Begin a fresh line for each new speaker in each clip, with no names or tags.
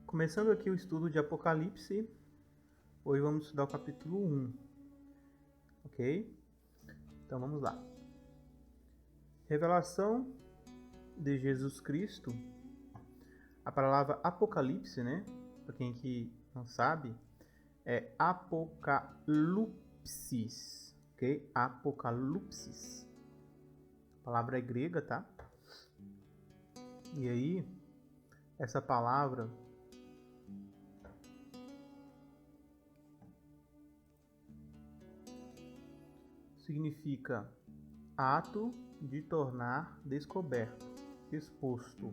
Começando aqui o estudo de Apocalipse, hoje vamos estudar o capítulo 1, ok? Então vamos lá. Revelação de Jesus Cristo. A palavra Apocalipse, né? Para quem que não sabe, é Apocalipsis, ok? Apocalipsis. A palavra é grega, tá? E aí, essa palavra significa ato de tornar descoberto, exposto.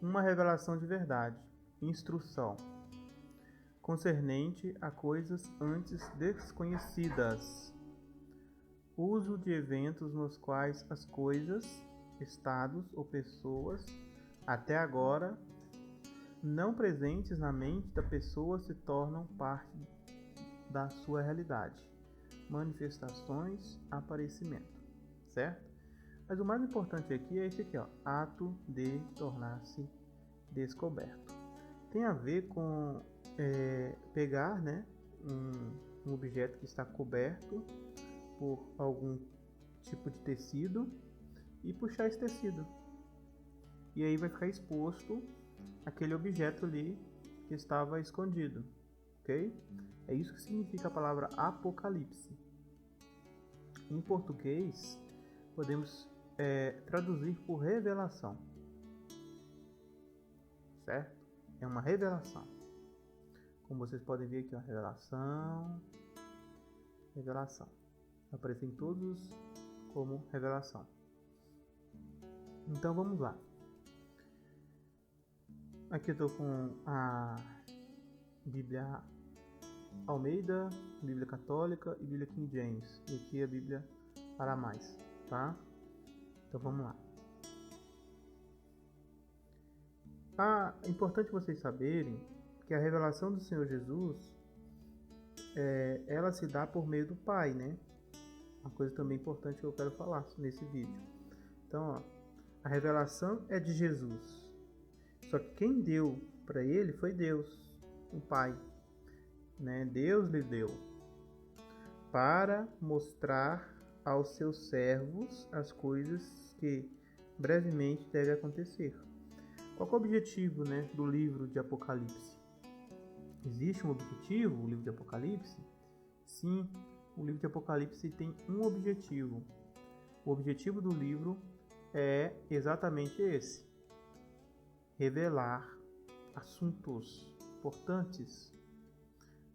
Uma revelação de verdade, instrução, concernente a coisas antes desconhecidas. Uso de eventos nos quais as coisas, estados ou pessoas, até agora não presentes na mente da pessoa, se tornam parte da sua realidade. Manifestações, aparecimento, certo? Mas o mais importante aqui é esse aqui, ó, ato de tornar-se descoberto. Tem a ver com pegar, né, um objeto que está coberto por algum tipo de tecido e puxar esse tecido. E aí vai ficar exposto aquele objeto ali que estava escondido, ok? É isso que significa a palavra Apocalipse. Em português, podemos traduzir por revelação, certo? É uma revelação. Como vocês podem ver aqui, ó, revelação. Aparecem todos como revelação. Então vamos lá. Aqui eu estou com a Bíblia Almeida, Bíblia Católica e Bíblia King James. E aqui a Bíblia para mais, tá? Então vamos lá. É importante vocês saberem que a revelação do Senhor Jesus, ela se dá por meio do Pai, né? Uma coisa também importante que eu quero falar nesse vídeo. Então, ó, a revelação é de Jesus. Só que quem deu para ele foi Deus, o Pai, né? Deus lhe deu para mostrar aos seus servos as coisas que brevemente devem acontecer. Qual é o objetivo, né, do livro de Apocalipse? Existe um objetivo, o livro de Apocalipse? Sim, o livro de Apocalipse tem um objetivo. O objetivo do livro é exatamente esse: revelar assuntos importantes.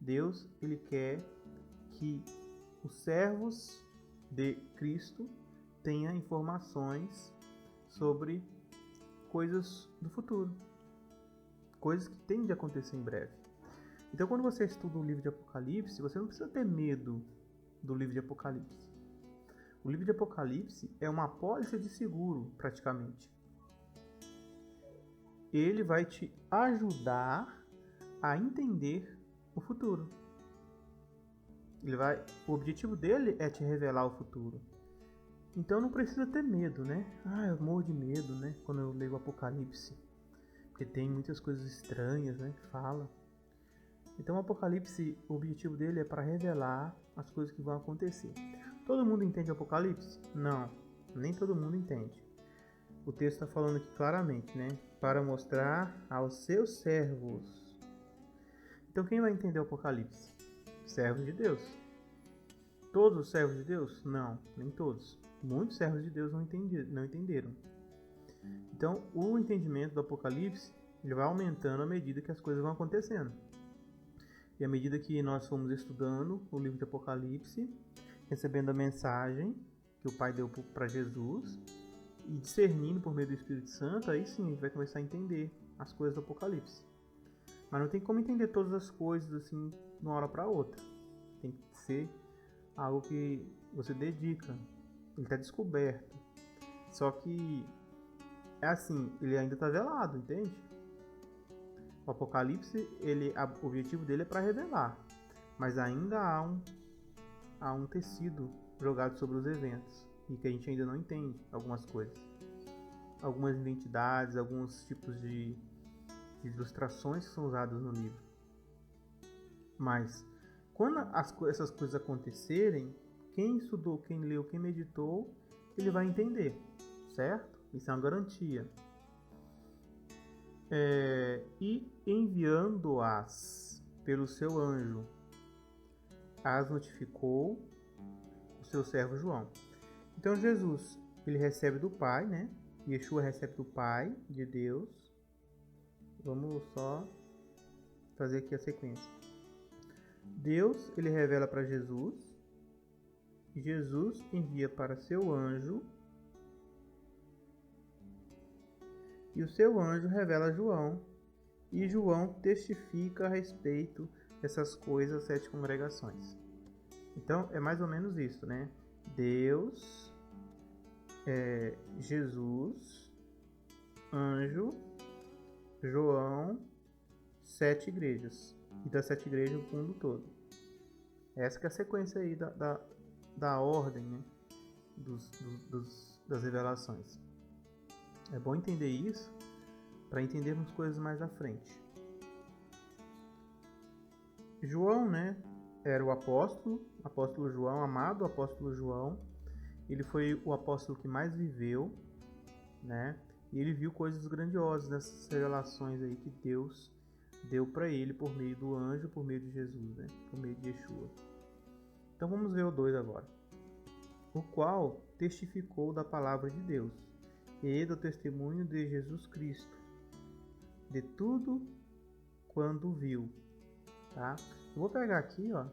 Deus, ele quer que os servos de Cristo tenham informações sobre coisas do futuro, coisas que têm de acontecer em breve. Então, quando você estuda o livro de Apocalipse, você não precisa ter medo do livro de Apocalipse. O livro de Apocalipse é uma apólice de seguro, praticamente. Ele vai te ajudar a entender o futuro. O objetivo dele é te revelar o futuro. Então não precisa ter medo, né? Eu morro de medo, né? Quando eu leio o Apocalipse. Porque tem muitas coisas estranhas, né? Que fala. Então o Apocalipse, o objetivo dele é para revelar as coisas que vão acontecer. Todo mundo entende o Apocalipse? Não, nem todo mundo entende. O texto está falando aqui claramente, né? Para mostrar aos seus servos. Então quem vai entender o Apocalipse? Servos de Deus. Todos os servos de Deus? Não, nem todos. Muitos servos de Deus não entenderam. Então o entendimento do Apocalipse, ele vai aumentando à medida que as coisas vão acontecendo. E à medida que nós fomos estudando o livro de Apocalipse, recebendo a mensagem que o Pai deu para Jesus e discernindo por meio do Espírito Santo, aí sim a gente vai começar a entender as coisas do Apocalipse. Mas não tem como entender todas as coisas assim de uma hora para outra. Tem que ser algo que você dedica. Ele está descoberto. Só que é assim, ele ainda está velado, entende? O Apocalipse, o objetivo dele é para revelar. Mas ainda há um tecido jogado sobre os eventos. E que a gente ainda não entende algumas coisas. Algumas identidades, alguns tipos de de ilustrações que são usadas no livro. Mas, quando essas coisas acontecerem, quem estudou, quem leu, quem meditou, ele vai entender, certo? Isso é uma garantia. E enviando-as pelo seu anjo, as notificou o seu servo João. Então Jesus, ele recebe do Pai, né? Yeshua recebe do Pai, de Deus. Vamos só fazer aqui a sequência. Deus, ele revela para Jesus. E Jesus envia para seu anjo. E o seu anjo revela a João. E João testifica a respeito dessas coisas às 7 congregações. Então, é mais ou menos isso, né? Deus, Jesus, anjo, João, 7 igrejas. E das 7 igrejas o mundo todo. Essa que é a sequência aí da ordem, né? Das revelações. É bom entender isso para entendermos coisas mais à frente. João, né? Era o apóstolo João, amado apóstolo João. Ele foi o apóstolo que mais viveu, né? E ele viu coisas grandiosas nessas revelações aí que Deus deu para ele por meio do anjo, por meio de Jesus, né? Por meio de Yeshua. Então vamos ver o 2 agora. O qual testificou da palavra de Deus e do testemunho de Jesus Cristo, de tudo quando viu, tá? Eu vou pegar aqui, ó.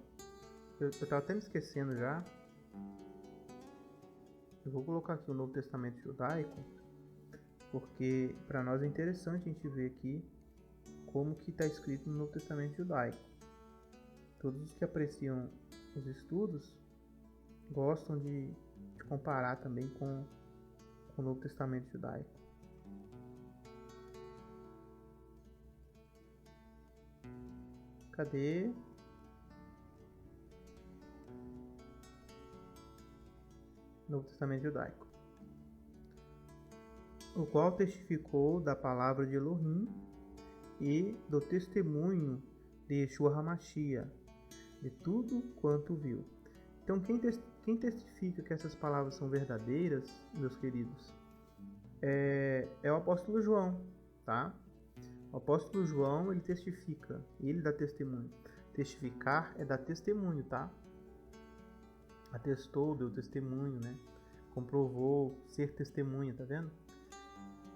Eu estava até me esquecendo já. Eu vou colocar aqui o Novo Testamento Judaico, porque para nós é interessante a gente ver aqui como que está escrito no Novo Testamento Judaico. Todos os que apreciam os estudos gostam de comparar também com o Novo Testamento Judaico. Cadê? Novo Testamento Judaico. O qual testificou da palavra de Elohim e do testemunho de Yeshua HaMashiach, de tudo quanto viu. Então, quem testifica que essas palavras são verdadeiras, meus queridos, é o apóstolo João, tá? O apóstolo João, ele testifica, ele dá testemunho. Testificar é dar testemunho, tá? Atestou, deu testemunho, né? Comprovou ser testemunha, tá vendo?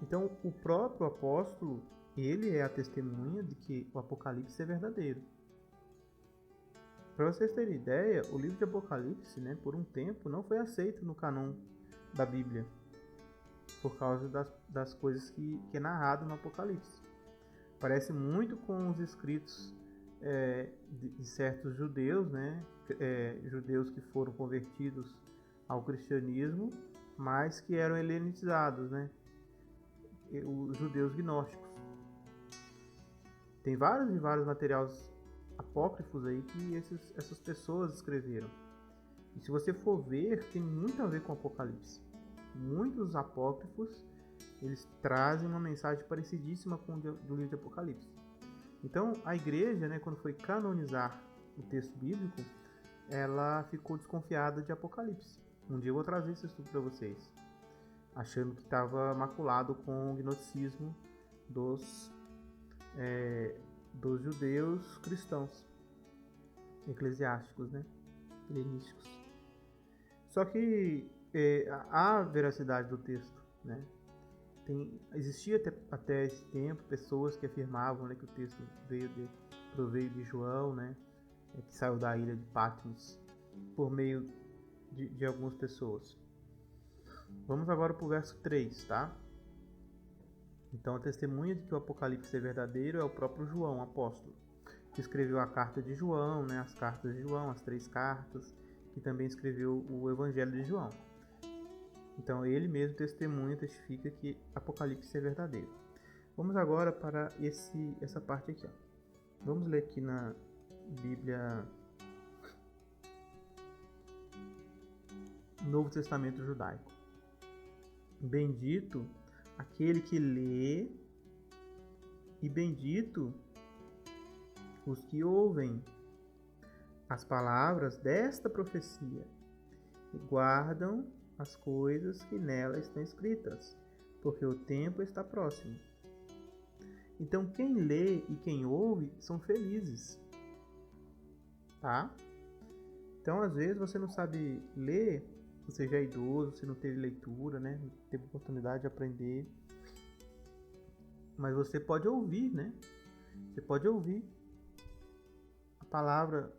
Então, o próprio apóstolo, ele é a testemunha de que o Apocalipse é verdadeiro. Para vocês terem ideia, o livro de Apocalipse, né, por um tempo, não foi aceito no cânon da Bíblia, por causa das coisas que é narrado no Apocalipse. Parece muito com os escritos de certos judeus, né, judeus que foram convertidos ao cristianismo, mas que eram helenizados, né, os judeus gnósticos. Tem vários e vários materiais apócrifos aí que essas pessoas escreveram. E se você for ver, tem muito a ver com o Apocalipse. Muitos apócrifos, eles trazem uma mensagem parecidíssima com o do livro de Apocalipse. Então, a igreja, né, quando foi canonizar o texto bíblico, ela ficou desconfiada de Apocalipse. Um dia eu vou trazer esse estudo para vocês, achando que estava maculado com o gnosticismo dos judeus cristãos, eclesiásticos, né, helenísticos. Só que há veracidade do texto, né? Existia até esse tempo pessoas que afirmavam, né, que o texto proveio de João, né, que saiu da ilha de Patmos por meio de algumas pessoas. Vamos agora para o verso 3, tá? Então, a testemunha de que o Apocalipse é verdadeiro é o próprio João, apóstolo, que escreveu a carta de João, né, as cartas de João, as 3 cartas, que também escreveu o Evangelho de João. Então, ele mesmo testifica que Apocalipse é verdadeiro. Vamos agora para essa parte aqui, ó. Vamos ler aqui na Bíblia Novo Testamento Judaico. Bendito aquele que lê E bendito os que ouvem as palavras desta profecia e guardam as coisas que nela estão escritas, porque o tempo está próximo. Então, quem lê e quem ouve são felizes, tá? Então, às vezes, você não sabe ler, você já é idoso, você não teve leitura, né? Não teve oportunidade de aprender. Mas você pode ouvir, né? Você pode ouvir a palavra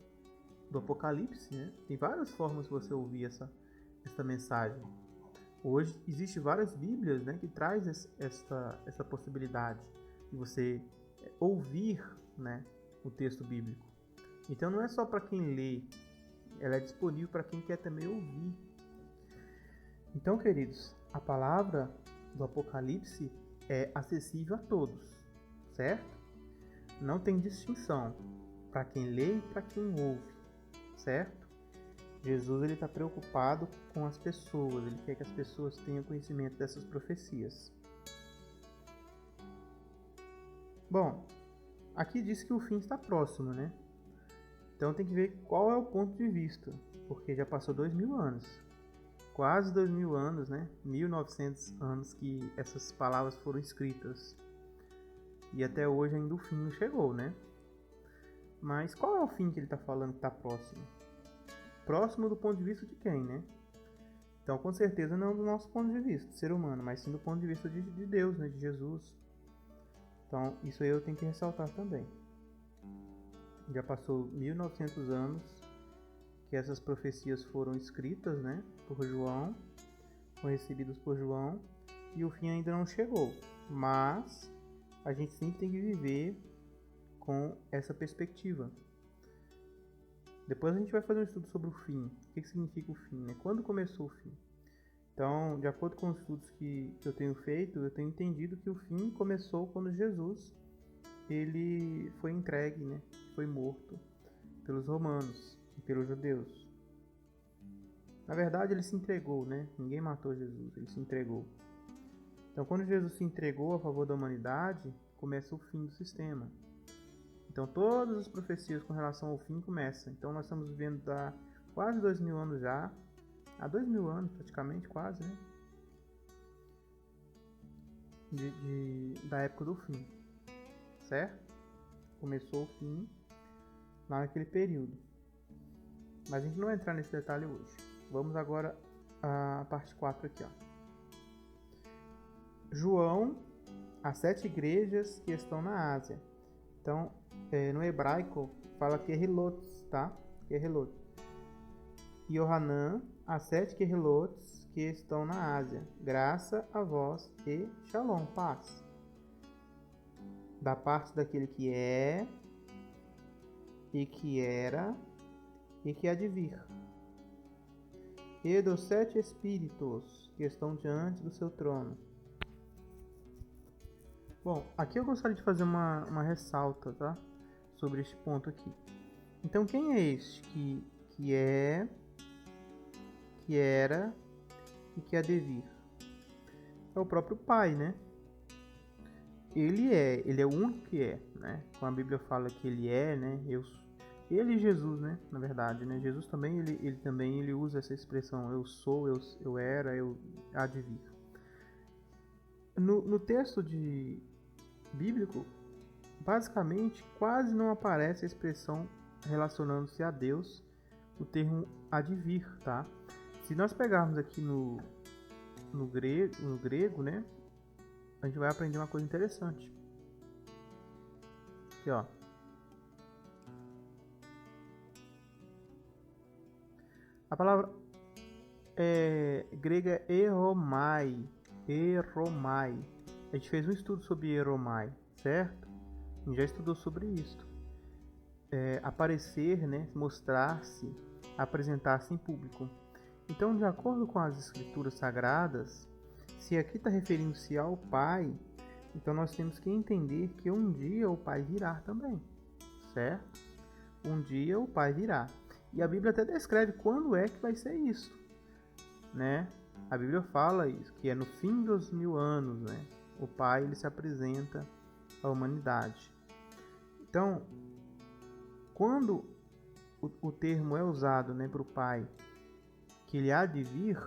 do Apocalipse, né? Tem várias formas de você ouvir essa mensagem. Hoje existem várias Bíblias, né, que traz essa possibilidade de você ouvir, né, o texto bíblico. Então não é só para quem lê, ela é disponível para quem quer também ouvir. Então, queridos, a palavra do Apocalipse é acessível a todos, certo? Não tem distinção para quem lê e para quem ouve, certo? Jesus está preocupado com as pessoas, ele quer que as pessoas tenham conhecimento dessas profecias. Bom, aqui diz que o fim está próximo, né? Então tem que ver qual é o ponto de vista, porque já passou 2000 anos, quase 2000 anos, né? 1900 anos que essas palavras foram escritas. E até hoje ainda o fim não chegou, né? Mas qual é o fim que ele está falando que está próximo? Próximo do ponto de vista de quem, né? Então, com certeza não do nosso ponto de vista, do ser humano, mas sim do ponto de vista de Deus, né? De Jesus. Então, isso aí eu tenho que ressaltar também. Já passou 1900 anos que essas profecias foram escritas, né? Por João, foram recebidas por João, e o fim ainda não chegou. Mas a gente sempre tem que viver com essa perspectiva. Depois a gente vai fazer um estudo sobre o fim. O que significa o fim, né? Quando começou o fim? Então, de acordo com os estudos que eu tenho feito, eu tenho entendido que o fim começou quando Jesus ele foi entregue, né? Foi morto pelos romanos e pelos judeus. Na verdade, ele se entregou, né? Ninguém matou Jesus, ele se entregou. Então, quando Jesus se entregou a favor da humanidade, começa o fim do sistema. Então todas as profecias com relação ao fim começam. Então nós estamos vivendo há quase 2000 anos já. Há 2000 anos praticamente, quase, né? Da época do fim. Certo? Começou o fim lá naquele período. Mas a gente não vai entrar nesse detalhe hoje. Vamos agora à parte 4 aqui, ó. João, as 7 igrejas que estão na Ásia. Então, no hebraico, fala Querilotes, tá? Querilotes. Yohanan, as 7 Querilotes que estão na Ásia. Graça a vós e Shalom, paz. Da parte daquele que é, e que era, e que há de vir. E dos 7 espíritos que estão diante do seu trono. Bom, aqui eu gostaria de fazer uma ressalta, tá? Sobre este ponto aqui. Então, quem é este que é, que era e que há de vir? É o próprio Pai, né? Ele é o único que é, né? Quando a Bíblia fala que ele é, né? Ele e Jesus, né? Na verdade, né? Jesus também, ele usa essa expressão, eu sou, eu era, eu há de vir. No texto bíblico, basicamente, quase não aparece a expressão relacionando-se a Deus, o termo há de vir, tá? Se nós pegarmos aqui no grego, né, a gente vai aprender uma coisa interessante. Aqui, ó. A palavra grega é eromai. A gente fez um estudo sobre eromai, certo? A gente já estudou sobre isso. Aparecer, né? Mostrar-se, apresentar-se em público. Então, de acordo com as escrituras sagradas, se aqui está referindo-se ao Pai, então nós temos que entender que um dia o Pai virá também, certo? Um dia o Pai virá. E a Bíblia até descreve quando é que vai ser isso, né? A Bíblia fala isso, que é no fim dos 1000 anos, né? O Pai ele se apresenta a humanidade. Então, quando o termo é usado, né, para o Pai, que ele há de vir,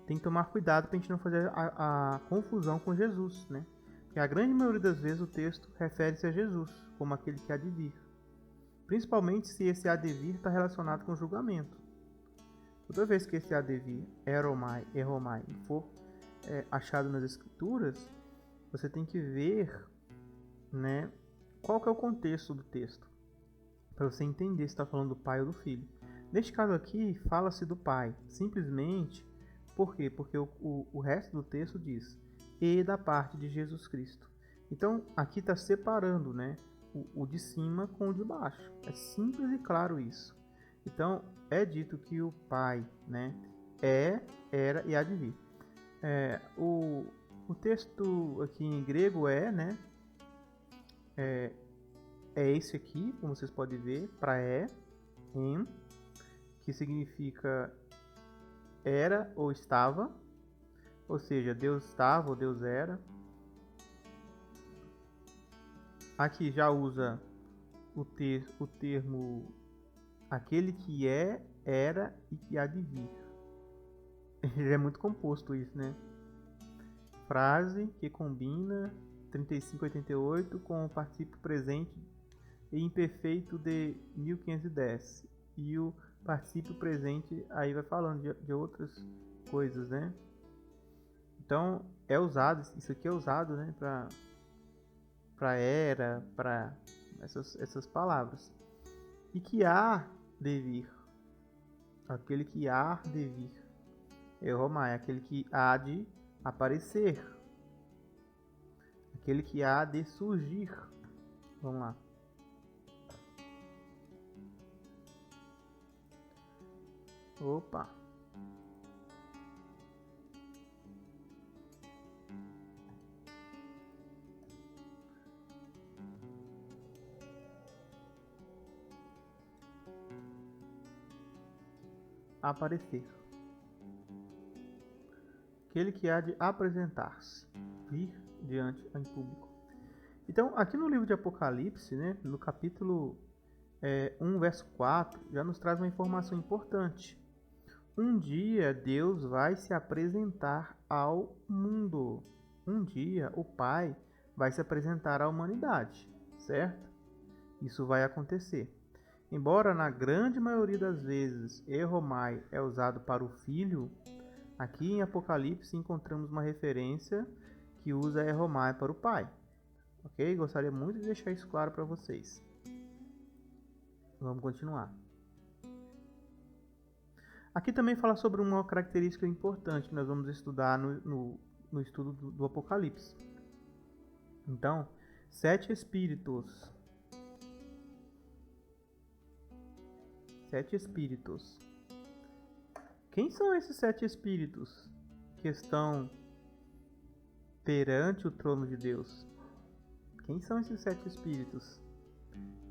tem que tomar cuidado para a gente não fazer a confusão com Jesus, né? Porque a grande maioria das vezes o texto refere-se a Jesus como aquele que há de vir. Principalmente se esse há de vir está relacionado com o julgamento. Toda vez que esse há de vir, eromai, for achado nas Escrituras, você tem que ver, né, qual que é o contexto do texto, para você entender se está falando do pai ou do filho. Neste caso aqui, fala-se do pai, simplesmente, por quê? Porque o resto do texto diz, e da parte de Jesus Cristo. Então, aqui está separando, né, o de cima com o de baixo. É simples e claro isso. Então, é dito que o pai, né, era e há de vir. O texto aqui em grego né, é esse aqui, como vocês podem ver, praé, em, que significa era ou estava, ou seja, Deus estava ou Deus era. Aqui já usa o termo aquele que era e que há de vir. É muito composto isso, né? Frase que combina 3588 com o particípio presente e imperfeito de 1510. E o particípio presente aí vai falando de outras coisas, né? Então, isso aqui é usado, né, para era, para essas palavras. E que há de vir. Aquele que há de vir. Eromai, aquele que há de aparecer. Aquele que há de surgir. Vamos lá. Opa. Aparecer. Aquele que há de apresentar-se, vir diante em público. Então, aqui no livro de Apocalipse, né, no capítulo 1, verso 4, já nos traz uma informação importante. Um dia Deus vai se apresentar ao mundo. Um dia o Pai vai se apresentar à humanidade, certo? Isso vai acontecer. Embora na grande maioria das vezes eromai é usado para o filho, aqui em Apocalipse encontramos uma referência que usa eromai para o pai. Ok? Gostaria muito de deixar isso claro para vocês. Vamos continuar. Aqui também fala sobre uma característica importante que nós vamos estudar no estudo do Apocalipse. Então, 7 espíritos. 7 espíritos. Quem são esses 7 espíritos que estão perante o trono de Deus? Quem são esses 7 espíritos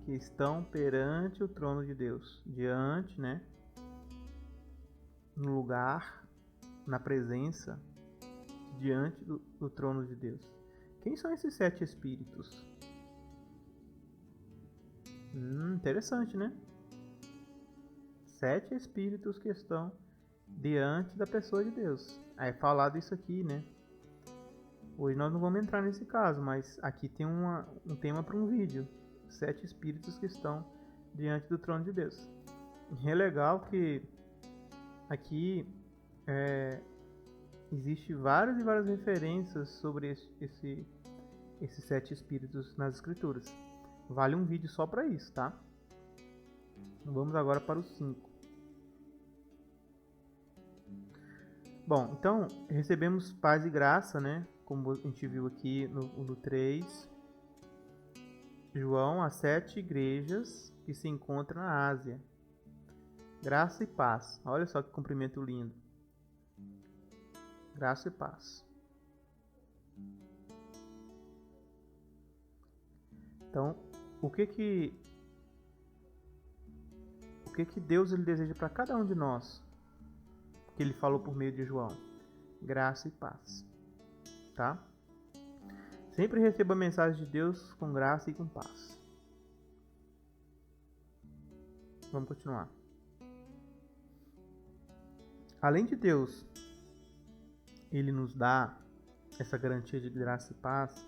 que estão perante o trono de Deus? Diante, né? No lugar, na presença, diante do trono de Deus. Quem são esses 7 espíritos? Interessante, né? 7 espíritos que estão diante da pessoa de Deus. É falado isso aqui, né? Hoje nós não vamos entrar nesse caso, mas aqui tem um tema para um vídeo. 7 espíritos que estão diante do trono de Deus. E é legal que aqui existe várias e várias referências sobre esses 7 espíritos nas escrituras. Vale um vídeo só para isso, tá? Vamos agora para o 5. Bom, então recebemos paz e graça, né? Como a gente viu aqui no 3. João, as 7 igrejas que se encontram na Ásia. Graça e paz. Olha só que cumprimento lindo. Graça e paz. Então, o que que Deus ele deseja para cada um de nós? Que ele falou por meio de João. Graça e paz. Tá? Sempre receba a mensagem de Deus com graça e com paz. Vamos continuar. Além de Deus, Ele nos dá essa garantia de graça e paz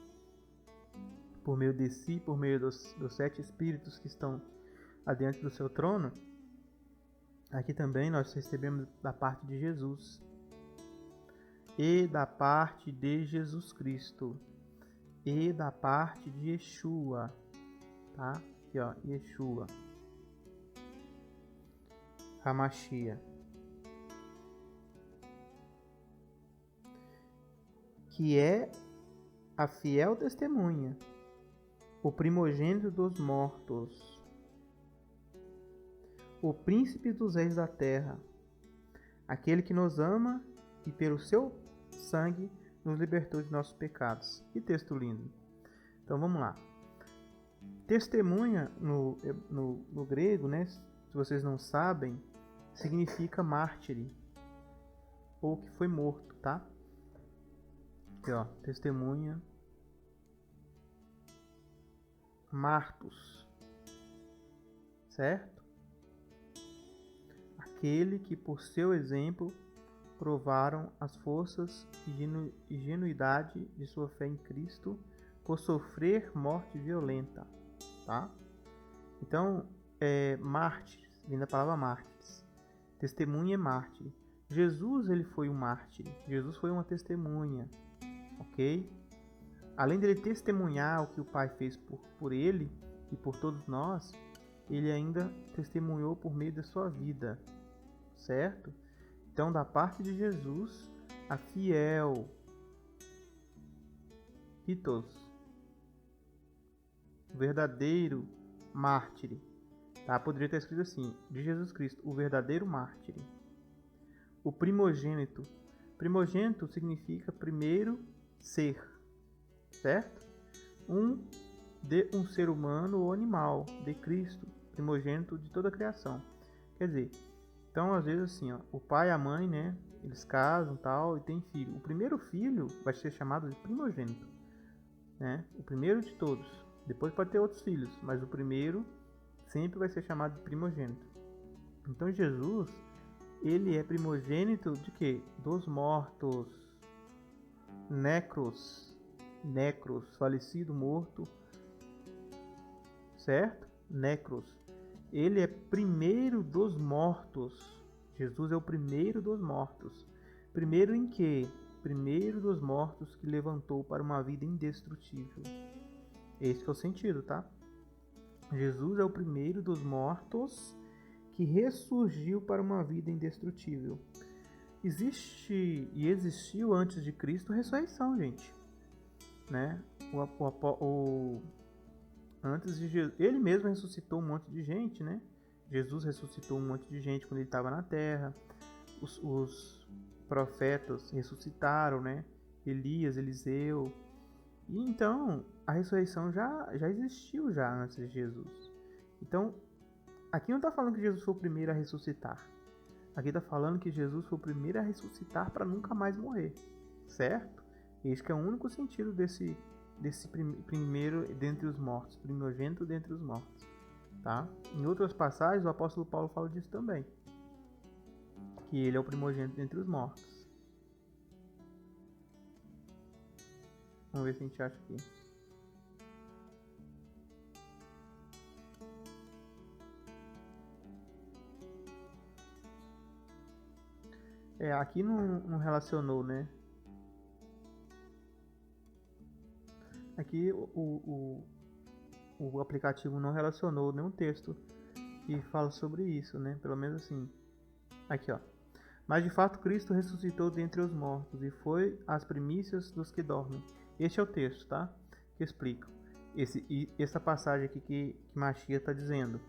por meio de si, por meio dos 7 Espíritos que estão adiante do seu trono. Aqui também nós recebemos da parte de Jesus e da parte de Jesus Cristo e da parte de Yeshua, tá? Aqui ó, Yeshua, Hamashia, que é a fiel testemunha, o primogênito dos mortos, o príncipe dos reis da terra, aquele que nos ama e pelo seu sangue nos libertou de nossos pecados. Que texto lindo! Então vamos lá. Testemunha no grego, né? Se vocês não sabem, significa mártir, ou que foi morto, tá? Aqui ó, testemunha, martus, certo? Aquele que por seu exemplo provaram as forças e genuidade de sua fé em Cristo por sofrer morte violenta, tá? Então, mártires, vem da palavra mártires. Testemunha é mártir. Jesus, ele foi um mártir. Jesus foi uma testemunha, ok? Além dele testemunhar o que o Pai fez por ele e por todos nós, ele ainda testemunhou por meio da sua vida, certo? Então, da parte de Jesus, a fiel Pitos, o verdadeiro mártir, tá? Poderia ter escrito assim, de Jesus Cristo, o verdadeiro mártir. O primogênito. Primogênito significa primeiro ser, certo? De um ser humano ou animal, de Cristo, primogênito de toda a criação. Quer dizer, então às vezes assim, ó, o pai e a mãe, né, eles casam tal e tem filho. O primeiro filho vai ser chamado de primogênito, né? O primeiro de todos. Depois pode ter outros filhos, mas o primeiro sempre vai ser chamado de primogênito. Então Jesus, ele é primogênito de quê? Dos mortos. Necros, falecido, morto, certo? Necros. Ele é primeiro dos mortos. Jesus é o primeiro dos mortos. Primeiro em quê? Primeiro dos mortos que levantou para uma vida indestrutível. Esse é o sentido, tá? Jesus é o primeiro dos mortos que ressurgiu para uma vida indestrutível. Existe e existiu antes de Cristo ressurreição, gente, né? Antes de Jesus, ele mesmo ressuscitou um monte de gente, né? Jesus ressuscitou um monte de gente quando ele estava na terra. Os profetas ressuscitaram, né? Elias, Eliseu. E então a ressurreição já existiu já antes de Jesus. Então aqui não está falando que Jesus foi o primeiro a ressuscitar. Aqui está falando que Jesus foi o primeiro a ressuscitar para nunca mais morrer, certo? Esse que é o único sentido desse primeiro dentre os mortos, primogênito dentre os mortos, tá? Em outras passagens o apóstolo Paulo fala disso também, que ele é o primogênito dentre os mortos. Vamos ver se a gente acha aqui. Aqui não relacionou, né? Aqui o aplicativo não relacionou nenhum texto que fala sobre isso, né? Pelo menos assim. Aqui, ó. Mas de fato Cristo ressuscitou dentre os mortos e foi as primícias dos que dormem. Este é o texto, tá? Que explica. Essa passagem aqui que Machia está dizendo.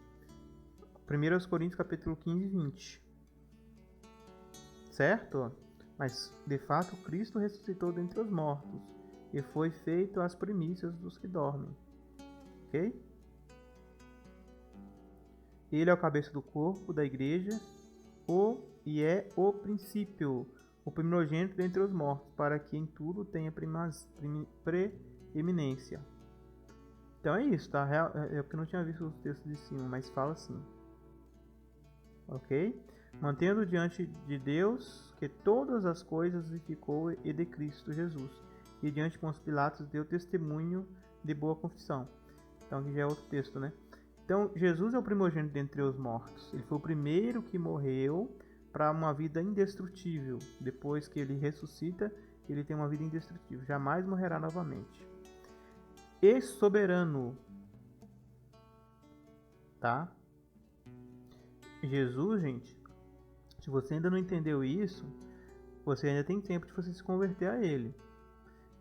1 Coríntios capítulo 15 e 20. Certo? Mas de fato Cristo ressuscitou dentre os mortos e foi feito as primícias dos que dormem. Ok? Ele é o cabeça do corpo da igreja e é o princípio, o primogênito dentre os mortos, para que em tudo tenha eminência. Então é isso, tá? É porque eu não tinha visto os textos de cima, mas fala assim. Ok? Mantendo diante de Deus que todas as coisas ficou e de Cristo Jesus. E diante de Pôncio Pilatos deu testemunho de boa confissão. Então aqui já é outro texto, né? Então Jesus é o primogênito dentre os mortos. Ele foi o primeiro que morreu para uma vida indestrutível. Depois que ele ressuscita, ele tem uma vida indestrutível. Jamais morrerá novamente. E soberano. Tá? Jesus, gente, se você ainda não entendeu isso, você ainda tem tempo de você se converter a ele.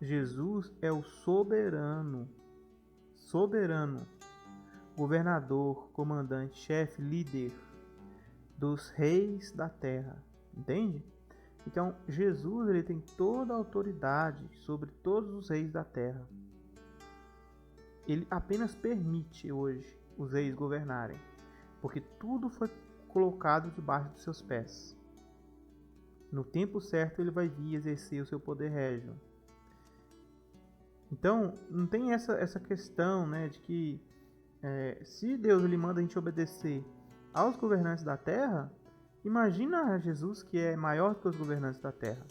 Jesus é o soberano. Soberano. Governador, comandante, chefe, líder dos reis da terra. Entende? Então, Jesus ele tem toda a autoridade sobre todos os reis da terra. Ele apenas permite hoje os reis governarem, porque tudo foi colocado debaixo dos seus pés. No tempo certo ele vai vir exercer o seu poder régio. Então, não tem essa questão, né, de que se Deus ele manda a gente obedecer aos governantes da terra, imagina Jesus que é maior do que os governantes da terra.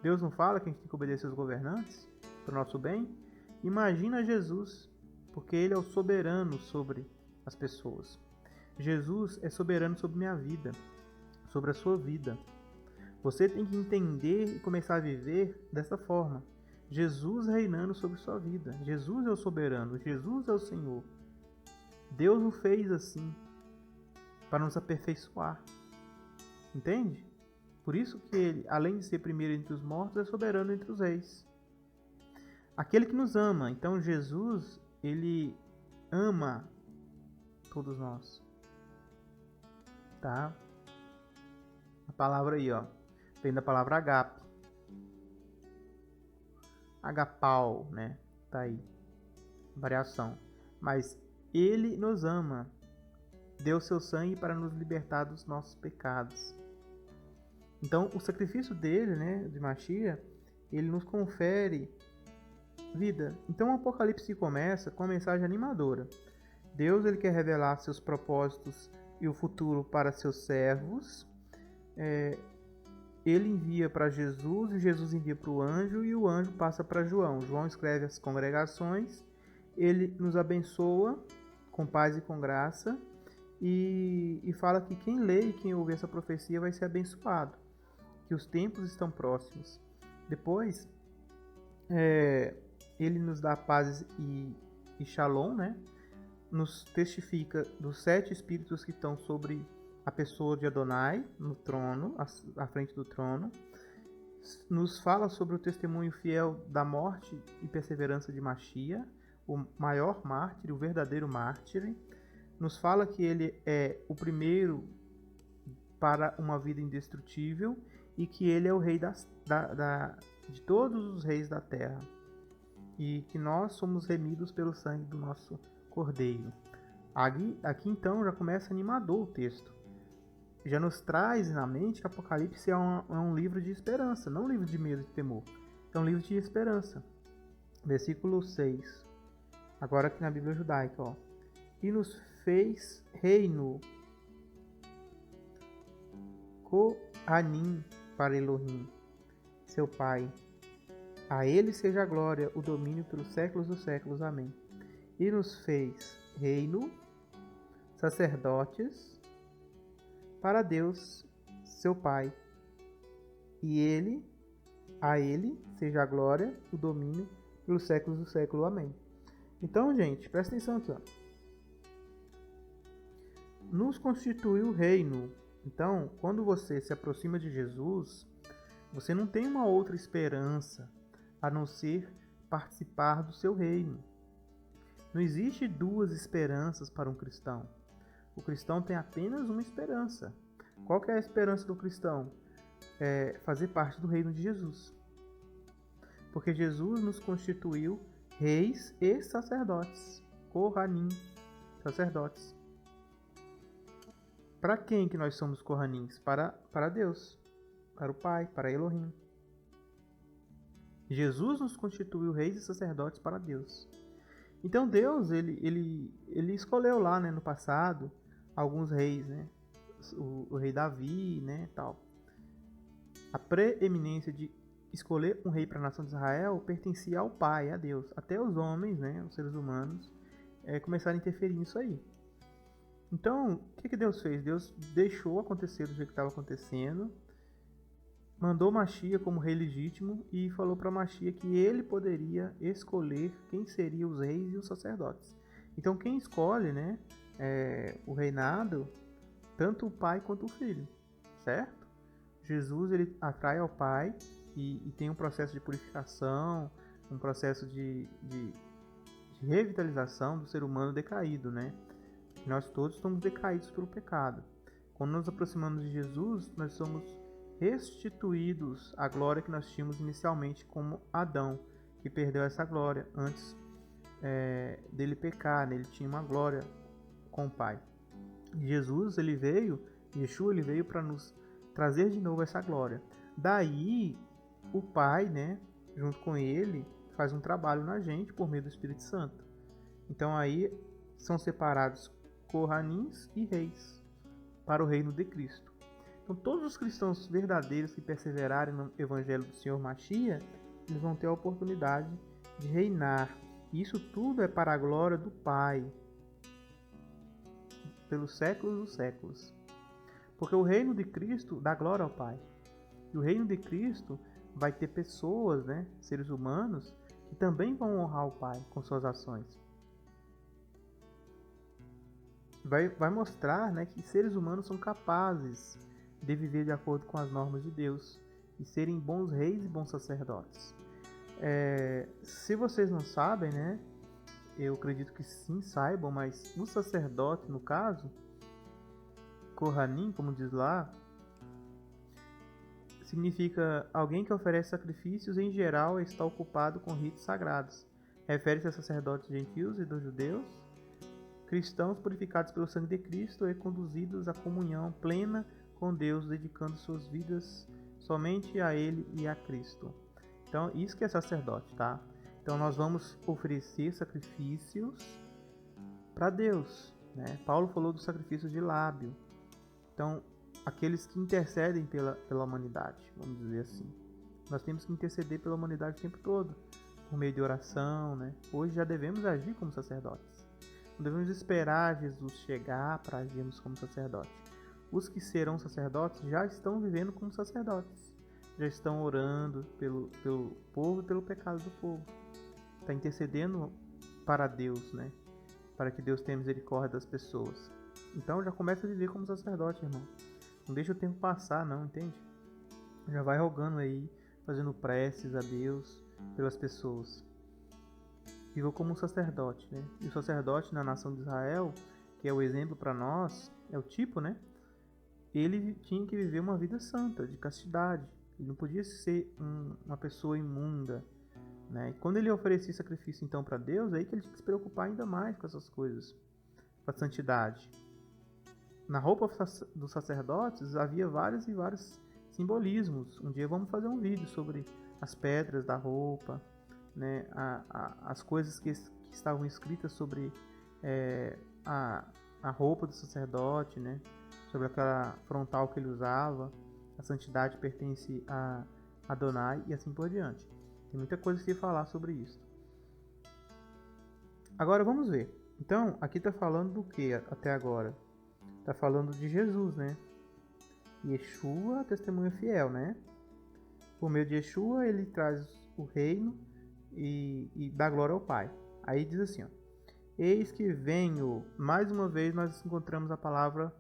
Deus não fala que a gente tem que obedecer aos governantes para o nosso bem? Imagina Jesus, porque ele é o soberano sobre as pessoas. Jesus é soberano sobre minha vida, sobre a sua vida. Você tem que entender e começar a viver dessa forma. Jesus reinando sobre sua vida. Jesus é o soberano, Jesus é o Senhor. Deus o fez assim para nos aperfeiçoar. Entende? Por isso que ele, além de ser primeiro entre os mortos, é soberano entre os reis. Aquele que nos ama. Então Jesus, ele ama todos nós. Tá? A palavra aí, ó, vem da palavra agape. Agapau, né? Tá aí. Variação. Mas ele nos ama. Deu seu sangue para nos libertar dos nossos pecados. Então, o sacrifício dele, né, de Mashiach, ele nos confere vida. Então, o Apocalipse começa com uma mensagem animadora. Deus ele quer revelar seus propósitos e o futuro para seus servos. Ele envia para Jesus, e Jesus envia para o anjo, e o anjo passa para João. João escreve as congregações, ele nos abençoa com paz e com graça, e fala que quem lê e quem ouve essa profecia vai ser abençoado, que os tempos estão próximos. Depois, ele nos dá paz e shalom, né? Nos testifica dos 7 espíritos que estão sobre a pessoa de Adonai no trono, à frente do trono. Nos fala sobre o testemunho fiel da morte e perseverança de Mashiach, o maior mártir, o verdadeiro mártir. Nos fala que ele é o primeiro para uma vida indestrutível e que ele é o rei de todos os reis da terra. E que nós somos remidos pelo sangue do nosso Cordeiro. Aqui então já começa animador o texto. Já nos traz na mente que Apocalipse é um livro de esperança, não um livro de medo e temor. É um livro de esperança. Versículo 6. Agora aqui na Bíblia Judaica, ó. E nos fez reino Kohanim para Elohim, seu Pai. A ele seja a glória, o domínio pelos séculos dos séculos. Amém. E nos fez reino, sacerdotes, para Deus, seu Pai. E a ele seja a glória, o domínio pelos séculos do século. Amém. Então, gente, presta atenção aqui, ó. Nos constituiu reino. Então, quando você se aproxima de Jesus, você não tem uma outra esperança a não ser participar do seu reino. Não existe duas esperanças para um cristão. O cristão tem apenas uma esperança. Qual que é a esperança do cristão? É fazer parte do reino de Jesus. Porque Jesus nos constituiu reis e sacerdotes. Kohanim, sacerdotes. Para quem que nós somos Kohanins? Para Deus, para o Pai, para Elohim. Jesus nos constituiu reis e sacerdotes para Deus. Então Deus, ele escolheu lá, né, no passado, alguns reis, né? O rei Davi, né, tal. A preeminência de escolher um rei para a nação de Israel pertencia ao Pai, a Deus. Até os homens, né, os seres humanos, começaram a interferir nisso aí. Então, o que Deus fez? Deus deixou acontecer do jeito que estava acontecendo, mandou Machia como rei legítimo e falou para Machia que ele poderia escolher quem seriam os reis e os sacerdotes. Então, quem escolhe, né, o reinado, tanto o pai quanto o filho, certo? Jesus, ele atrai ao pai e tem um processo de purificação, um processo de revitalização do ser humano decaído, né? Nós todos estamos decaídos pelo pecado. Quando nos aproximamos de Jesus, nós somos restituídos à glória que nós tínhamos inicialmente como Adão, que perdeu essa glória antes dele pecar, né? Ele tinha uma glória com o Pai. Jesus, Yeshua, ele veio para nos trazer de novo essa glória. Daí, o Pai, né, junto com ele, faz um trabalho na gente por meio do Espírito Santo. Então aí são separados Cohanins e reis para o reino de Cristo. Então todos os cristãos verdadeiros que perseverarem no Evangelho do Senhor Machia, eles vão ter a oportunidade de reinar. E isso tudo é para a glória do Pai, pelos séculos dos séculos. Porque o reino de Cristo dá glória ao Pai. E o reino de Cristo vai ter pessoas, né, seres humanos, que também vão honrar o Pai com suas ações. Vai mostrar, né, que seres humanos são capazes de viver de acordo com as normas de Deus e serem bons reis e bons sacerdotes. Se vocês não sabem, né, eu acredito que sim saibam, mas o sacerdote, no caso, Kohanim, como diz lá, significa alguém que oferece sacrifícios, em geral está ocupado com ritos sagrados. Refere-se a sacerdotes gentios e dos judeus, cristãos purificados pelo sangue de Cristo e conduzidos à comunhão plena com Deus, dedicando suas vidas somente a Ele e a Cristo. Então, isso que é sacerdote, tá? Então, nós vamos oferecer sacrifícios para Deus, né? Paulo falou do sacrifício de lábio. Então, aqueles que intercedem pela humanidade, vamos dizer assim. Nós temos que interceder pela humanidade o tempo todo, por meio de oração, né? Hoje já devemos agir como sacerdotes. Não devemos esperar Jesus chegar para agirmos como sacerdotes. Os que serão sacerdotes já estão vivendo como sacerdotes. Já estão orando pelo povo e pelo pecado do povo. Está intercedendo para Deus, né? Para que Deus tenha misericórdia das pessoas. Então já começa a viver como sacerdote, irmão. Não deixa o tempo passar, não, entende? Já vai rogando aí, fazendo preces a Deus pelas pessoas. Viva como um sacerdote, né? E o sacerdote na nação de Israel, que é o exemplo para nós, é o tipo, né? Ele tinha que viver uma vida santa, de castidade. Ele não podia ser uma pessoa imunda, né? E quando ele oferecia sacrifício então para Deus, é aí que ele tinha que se preocupar ainda mais com essas coisas, com a santidade. Na roupa dos sacerdotes havia vários e vários simbolismos. Um dia vamos fazer um vídeo sobre as pedras da roupa, né? As coisas que estavam escritas sobre a roupa do sacerdote, né? Sobre aquela frontal que ele usava. A santidade pertence a Adonai e assim por diante. Tem muita coisa que se falar sobre isso. Agora vamos ver. Então, aqui está falando do que até agora? Está falando de Jesus, né? Yeshua, testemunha fiel, né? Por meio de Yeshua, ele traz o reino e dá glória ao Pai. Aí diz assim, ó: eis que venho. Mais uma vez nós encontramos a palavra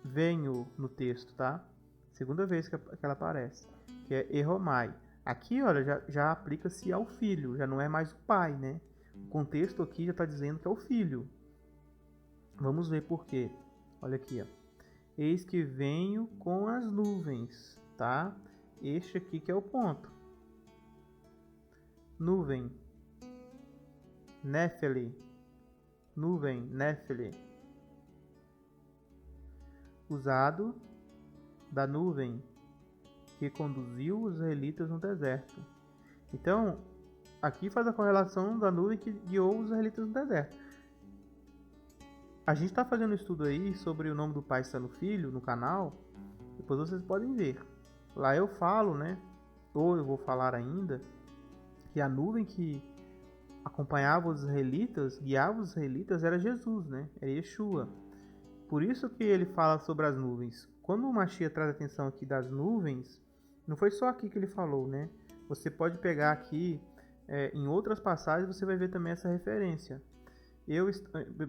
venho no texto, tá? Segunda vez que ela aparece, que é eromai. Aqui, olha, já aplica-se ao filho, já não é mais o pai, né? O contexto aqui já está dizendo que é o filho. Vamos ver por quê. Olha aqui, ó. Eis que venho com as nuvens, tá? Este aqui que é o ponto. Nuvem. Néfele. Nuvem, Néfele. Usado da nuvem que conduziu os israelitas no deserto. Então, aqui faz a correlação da nuvem que guiou os israelitas no deserto. A gente está fazendo um estudo aí sobre o nome do Pai está no Filho, no canal. Depois vocês podem ver. Lá eu falo, né? Ou eu vou falar ainda, que a nuvem que acompanhava os israelitas, guiava os israelitas, era Jesus, né? Era Yeshua. Por isso que ele fala sobre as nuvens. Quando o Mashiach traz a atenção aqui das nuvens, não foi só aqui que ele falou, né? Você pode pegar aqui, em outras passagens, você vai ver também essa referência.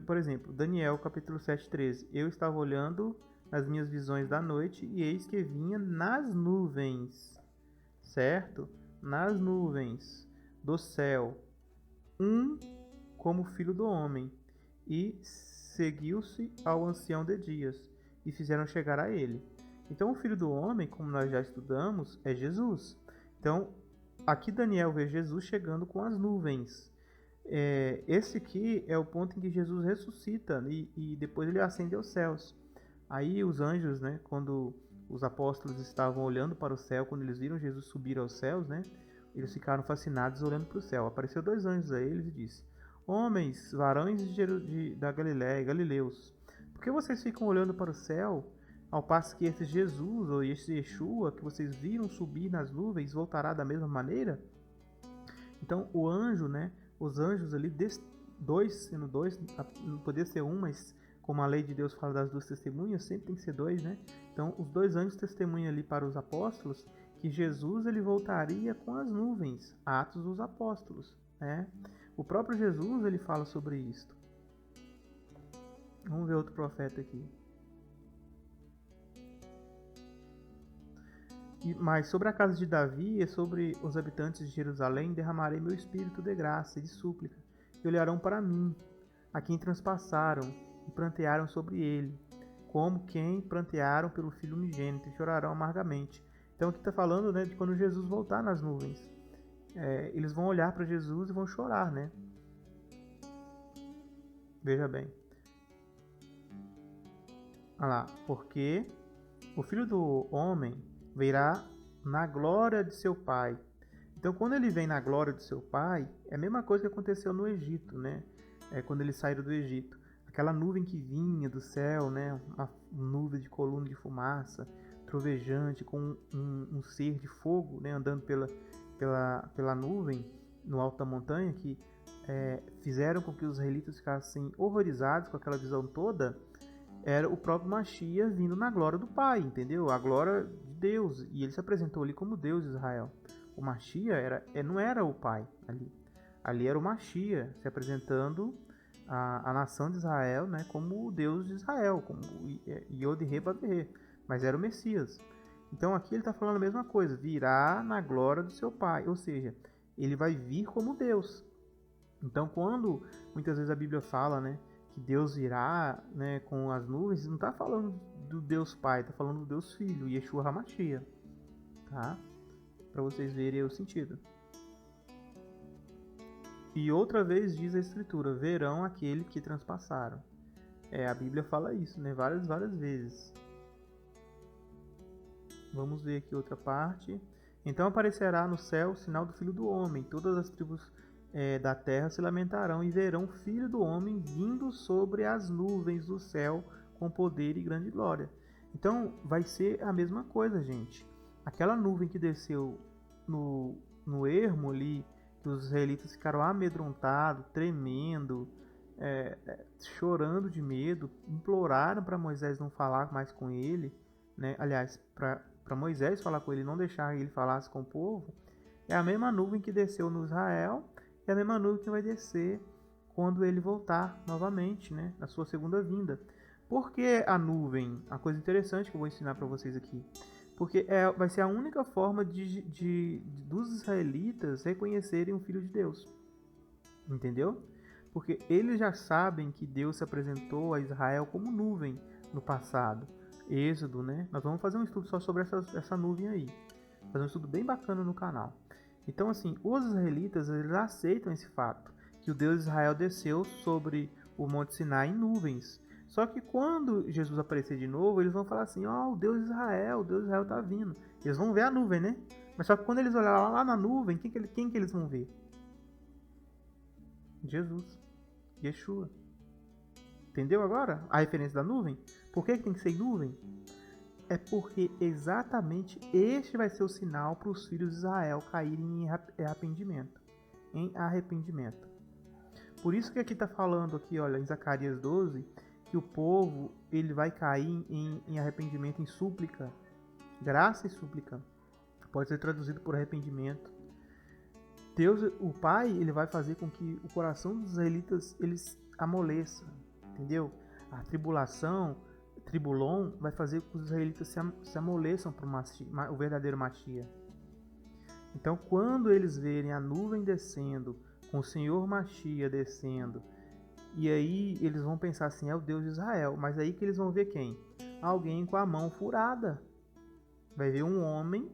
Por exemplo, Daniel capítulo 7:13. Eu estava olhando nas minhas visões da noite e eis que vinha nas nuvens, certo? Nas nuvens do céu, como filho do homem, e seguiu-se ao ancião de dias, e fizeram chegar a ele. Então o filho do homem, como nós já estudamos, é Jesus. Então aqui Daniel vê Jesus chegando com as nuvens. Esse aqui é o ponto em que Jesus ressuscita e depois ele ascende aos céus. Aí os anjos, né, quando os apóstolos estavam olhando para o céu, quando eles viram Jesus subir aos céus, né, eles ficaram fascinados olhando para o céu. Apareceu 2 anjos a eles e disse: Homens, varões da Galiléia, galileus, por que vocês ficam olhando para o céu, ao passo que esse Jesus, ou esse Yeshua, que vocês viram subir nas nuvens, voltará da mesma maneira? Então o anjo, né, os anjos ali, sendo dois, não poderia ser um, mas como a lei de Deus fala das 2 testemunhas, sempre tem que ser 2, né? Então os 2 anjos testemunham ali para os apóstolos que Jesus ele voltaria com as nuvens, Atos dos Apóstolos, né? O próprio Jesus ele fala sobre isto. Vamos ver outro profeta aqui. Mas sobre a casa de Davi e sobre os habitantes de Jerusalém derramarei meu espírito de graça e de súplica, e olharão para mim, a quem transpassaram e prantearam sobre ele, como quem prantearam pelo filho unigênito, e chorarão amargamente. Então aqui está falando, né, de quando Jesus voltar nas nuvens. Eles vão olhar para Jesus e vão chorar, né? Veja bem. Olha lá, porque o filho do homem virá na glória de seu pai. Então, quando ele vem na glória de seu pai, é a mesma coisa que aconteceu no Egito, né? Quando eles saíram do Egito. Aquela nuvem que vinha do céu, né? Uma nuvem de coluna de fumaça, trovejante, com um ser de fogo, né? Andando pela nuvem no alto da montanha, que fizeram com que os israelitas ficassem horrorizados com aquela visão toda. Era o próprio Mashiach vindo na glória do Pai, entendeu? A glória de Deus. E ele se apresentou ali como Deus de Israel. O Mashiach não era o Pai ali. Ali era o Mashiach se apresentando a nação de Israel, né, como o Deus de Israel, como Yod-He Vav-He. Mas era o Messias. Então aqui ele está falando a mesma coisa. Virá na glória do seu Pai. Ou seja, ele vai vir como Deus. Então quando muitas vezes a Bíblia fala, né, que Deus virá, né, com as nuvens, não está falando do Deus Pai, está falando do Deus Filho, Yeshua HaMashiach, tá? Para vocês verem o sentido. E outra vez diz a Escritura, verão aquele que transpassaram. A Bíblia fala isso, né, várias vezes. Vamos ver aqui outra parte. Então aparecerá no céu o sinal do Filho do Homem, todas as tribos da terra se lamentarão e verão o Filho do Homem vindo sobre as nuvens do céu com poder e grande glória. Então vai ser a mesma coisa, gente. Aquela nuvem que desceu no ermo ali, que os israelitas ficaram amedrontados, tremendo, chorando de medo, imploraram para Moisés não falar mais com ele, né? Aliás, para Moisés falar com ele, não deixar que ele falasse com o povo. É a mesma nuvem que desceu no Israel, é a mesma nuvem que vai descer quando ele voltar novamente, né, na sua segunda vinda. Por que a nuvem? A coisa interessante que eu vou ensinar para vocês aqui. Porque vai ser a única forma dos israelitas reconhecerem o Filho de Deus. Entendeu? Porque eles já sabem que Deus se apresentou a Israel como nuvem no passado. Êxodo, né? Nós vamos fazer um estudo só sobre essa nuvem aí. Fazer um estudo bem bacana no canal. Então, assim, os israelitas eles aceitam esse fato, que o Deus de Israel desceu sobre o Monte Sinai em nuvens. Só que quando Jesus aparecer de novo, eles vão falar assim, o Deus de Israel está vindo. Eles vão ver a nuvem, né? Mas só que quando eles olharem lá na nuvem, quem que eles vão ver? Jesus. Yeshua. Entendeu agora a referência da nuvem? Por que tem que ser nuvem? É porque exatamente este vai ser o sinal para os filhos de Israel caírem em arrependimento. Em arrependimento. Por isso que aqui está falando aqui, olha, em Zacarias 12, que o povo ele vai cair em arrependimento, em súplica. Graça e súplica. Pode ser traduzido por arrependimento. Deus, o Pai, ele vai fazer com que o coração dos israelitas eles amoleça, entendeu? A tribulon, vai fazer com que os israelitas se amoleçam para o verdadeiro Machia. Então, quando eles verem a nuvem descendo, com o Senhor Machia descendo, e aí eles vão pensar assim, é o Deus de Israel. Mas aí que eles vão ver quem? Alguém com a mão furada. Vai ver um homem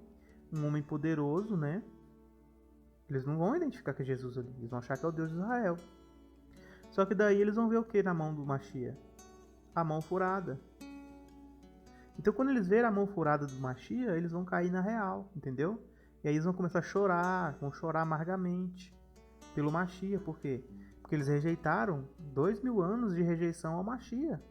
poderoso, né? Eles não vão identificar que é Jesus ali, eles vão achar que é o Deus de Israel. Só que daí eles vão ver o que na mão do Machia? A mão furada. Então quando eles verem a mão furada do Machia, eles vão cair na real, entendeu? E aí eles vão começar a chorar, vão chorar amargamente pelo Machia. Por quê? Porque eles rejeitaram 2000 anos de rejeição ao Machia.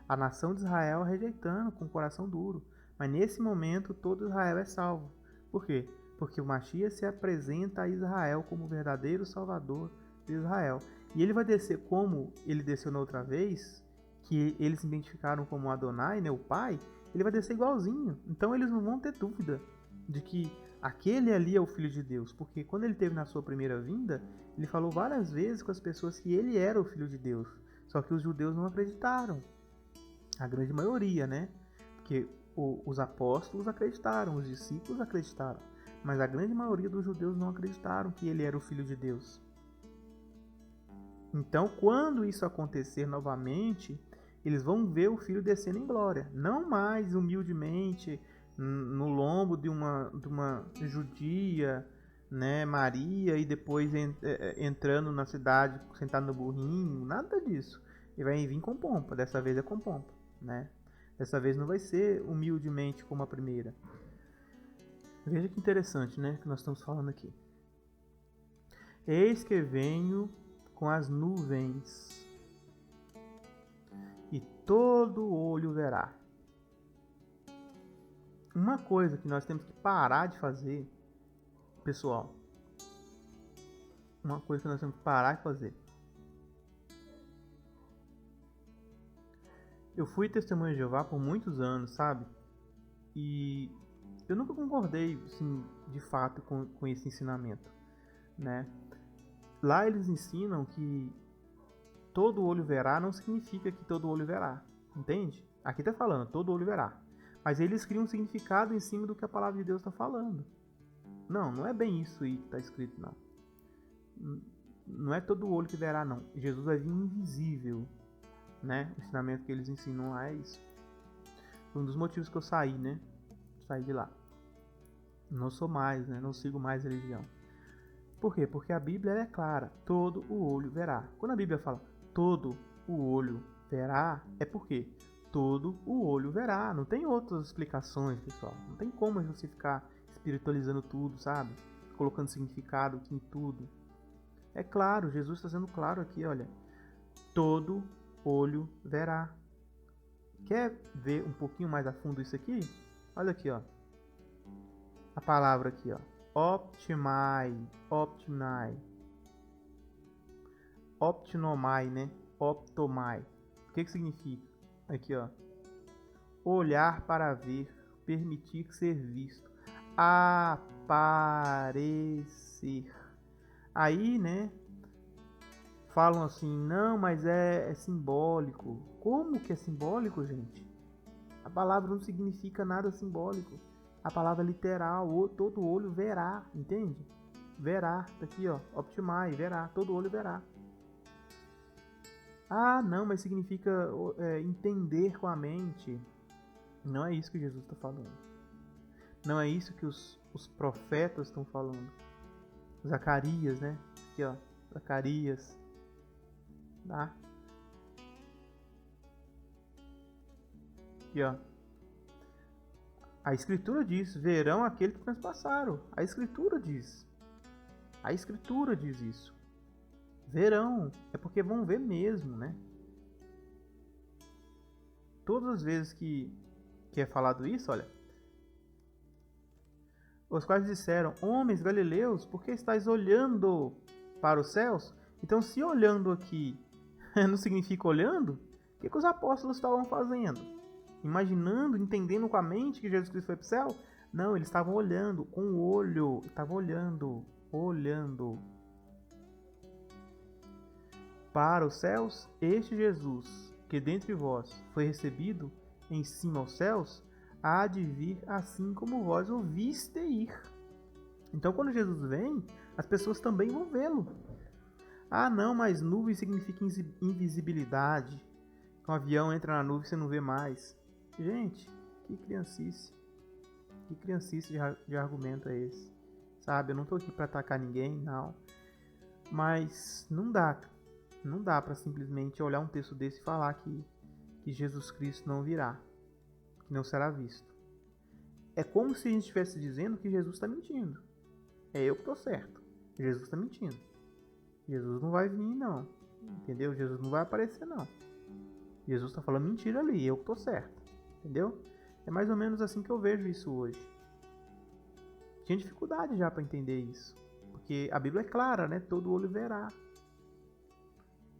A nação de Israel rejeitando com o coração duro. Mas nesse momento todo Israel é salvo. Por quê? Porque o Machia se apresenta a Israel como o verdadeiro salvador de Israel. E ele vai descer como ele desceu na outra vez, que eles se identificaram como Adonai, né, o Pai. Ele vai descer igualzinho. Então eles não vão ter dúvida de que aquele ali é o Filho de Deus. Porque quando ele teve na sua primeira vinda, ele falou várias vezes com as pessoas que ele era o Filho de Deus. Só que os judeus não acreditaram. A grande maioria, né? Porque os apóstolos acreditaram, os discípulos acreditaram. Mas a grande maioria dos judeus não acreditaram que ele era o Filho de Deus. Então, quando isso acontecer novamente, eles vão ver o Filho descendo em glória. Não mais humildemente no lombo de uma judia, né, Maria, e depois entrando na cidade, sentado no burrinho. Nada disso. Ele vai vir com pompa. Dessa vez é com pompa, né? Dessa vez não vai ser humildemente como a primeira. Veja que interessante, né, que nós estamos falando aqui. Eis que venho com as nuvens, e todo olho verá. Uma coisa que nós temos que parar de fazer, pessoal, uma coisa que nós temos que parar de fazer. Eu fui testemunha de Jeová por muitos anos, sabe? E eu nunca concordei, assim, de fato com esse ensinamento, né? Lá eles ensinam que todo olho verá não significa que todo olho verá, entende? Aqui está falando, todo olho verá. Mas eles criam um significado em cima do que a palavra de Deus está falando. Não é bem isso aí que está escrito, não. Não é todo olho que verá, não. Jesus vai vir invisível, né? O ensinamento que eles ensinam lá é isso. Foi um dos motivos que eu saí, né? Saí de lá. Não sou mais, né? Não sigo mais religião. Por quê? Porque a Bíblia é clara. Todo o olho verá. Quando a Bíblia fala todo o olho verá, é porque todo o olho verá. Não tem outras explicações, pessoal. Não tem como você ficar espiritualizando tudo, sabe? Colocando significado em tudo. É claro, Jesus está sendo claro aqui, olha. Todo olho verá. Quer ver um pouquinho mais a fundo isso aqui? Olha aqui, ó. A palavra aqui, ó. Optimai, optinomai, né? Optomai. O que significa? Aqui, ó. Olhar para ver, permitir ser visto, aparecer. Aí, né? Falam assim, não, mas é simbólico. Como que é simbólico, gente? A palavra não significa nada simbólico. A palavra é literal, todo olho verá, entende? Verá, tá aqui, ó, optimai, verá, todo olho verá. Ah, não, mas significa entender com a mente. Não é isso que Jesus está falando. Não é isso que os profetas estão falando. Zacarias, né? Aqui, ó, Zacarias. Tá? Aqui, ó. A Escritura diz, verão aquele que transpassaram. A Escritura diz. A Escritura diz isso. Verão. É porque vão ver mesmo, né? Todas as vezes que é falado isso, olha. Os quais disseram, homens galileus, por que estáis olhando para os céus? Então, se olhando aqui não significa olhando, o que os apóstolos estavam fazendo? Imaginando, entendendo com a mente que Jesus Cristo foi para o céu? Não, eles estavam olhando com o olho, estavam olhando para os céus. Este Jesus, que dentre vós foi recebido em cima aos céus, há de vir assim como vós o viste ir. Então, quando Jesus vem, as pessoas também vão vê-lo. Ah, não, mas nuvem significa invisibilidade. Um avião entra na nuvem e você não vê mais. Gente, que criancice. Que criancice de argumento é esse? Sabe, eu não tô aqui para atacar ninguém, não. Mas não dá para simplesmente olhar um texto desse e falar que Jesus Cristo não virá, que não será visto. É como se a gente estivesse dizendo que Jesus está mentindo. É eu que estou certo. Jesus está mentindo. Jesus não vai vir, não. Entendeu? Jesus não vai aparecer, não. Jesus está falando mentira ali, eu que estou certo. Entendeu? É mais ou menos assim que eu vejo isso hoje. Tinha dificuldade já para entender isso. Porque a Bíblia é clara, né? Todo olho verá.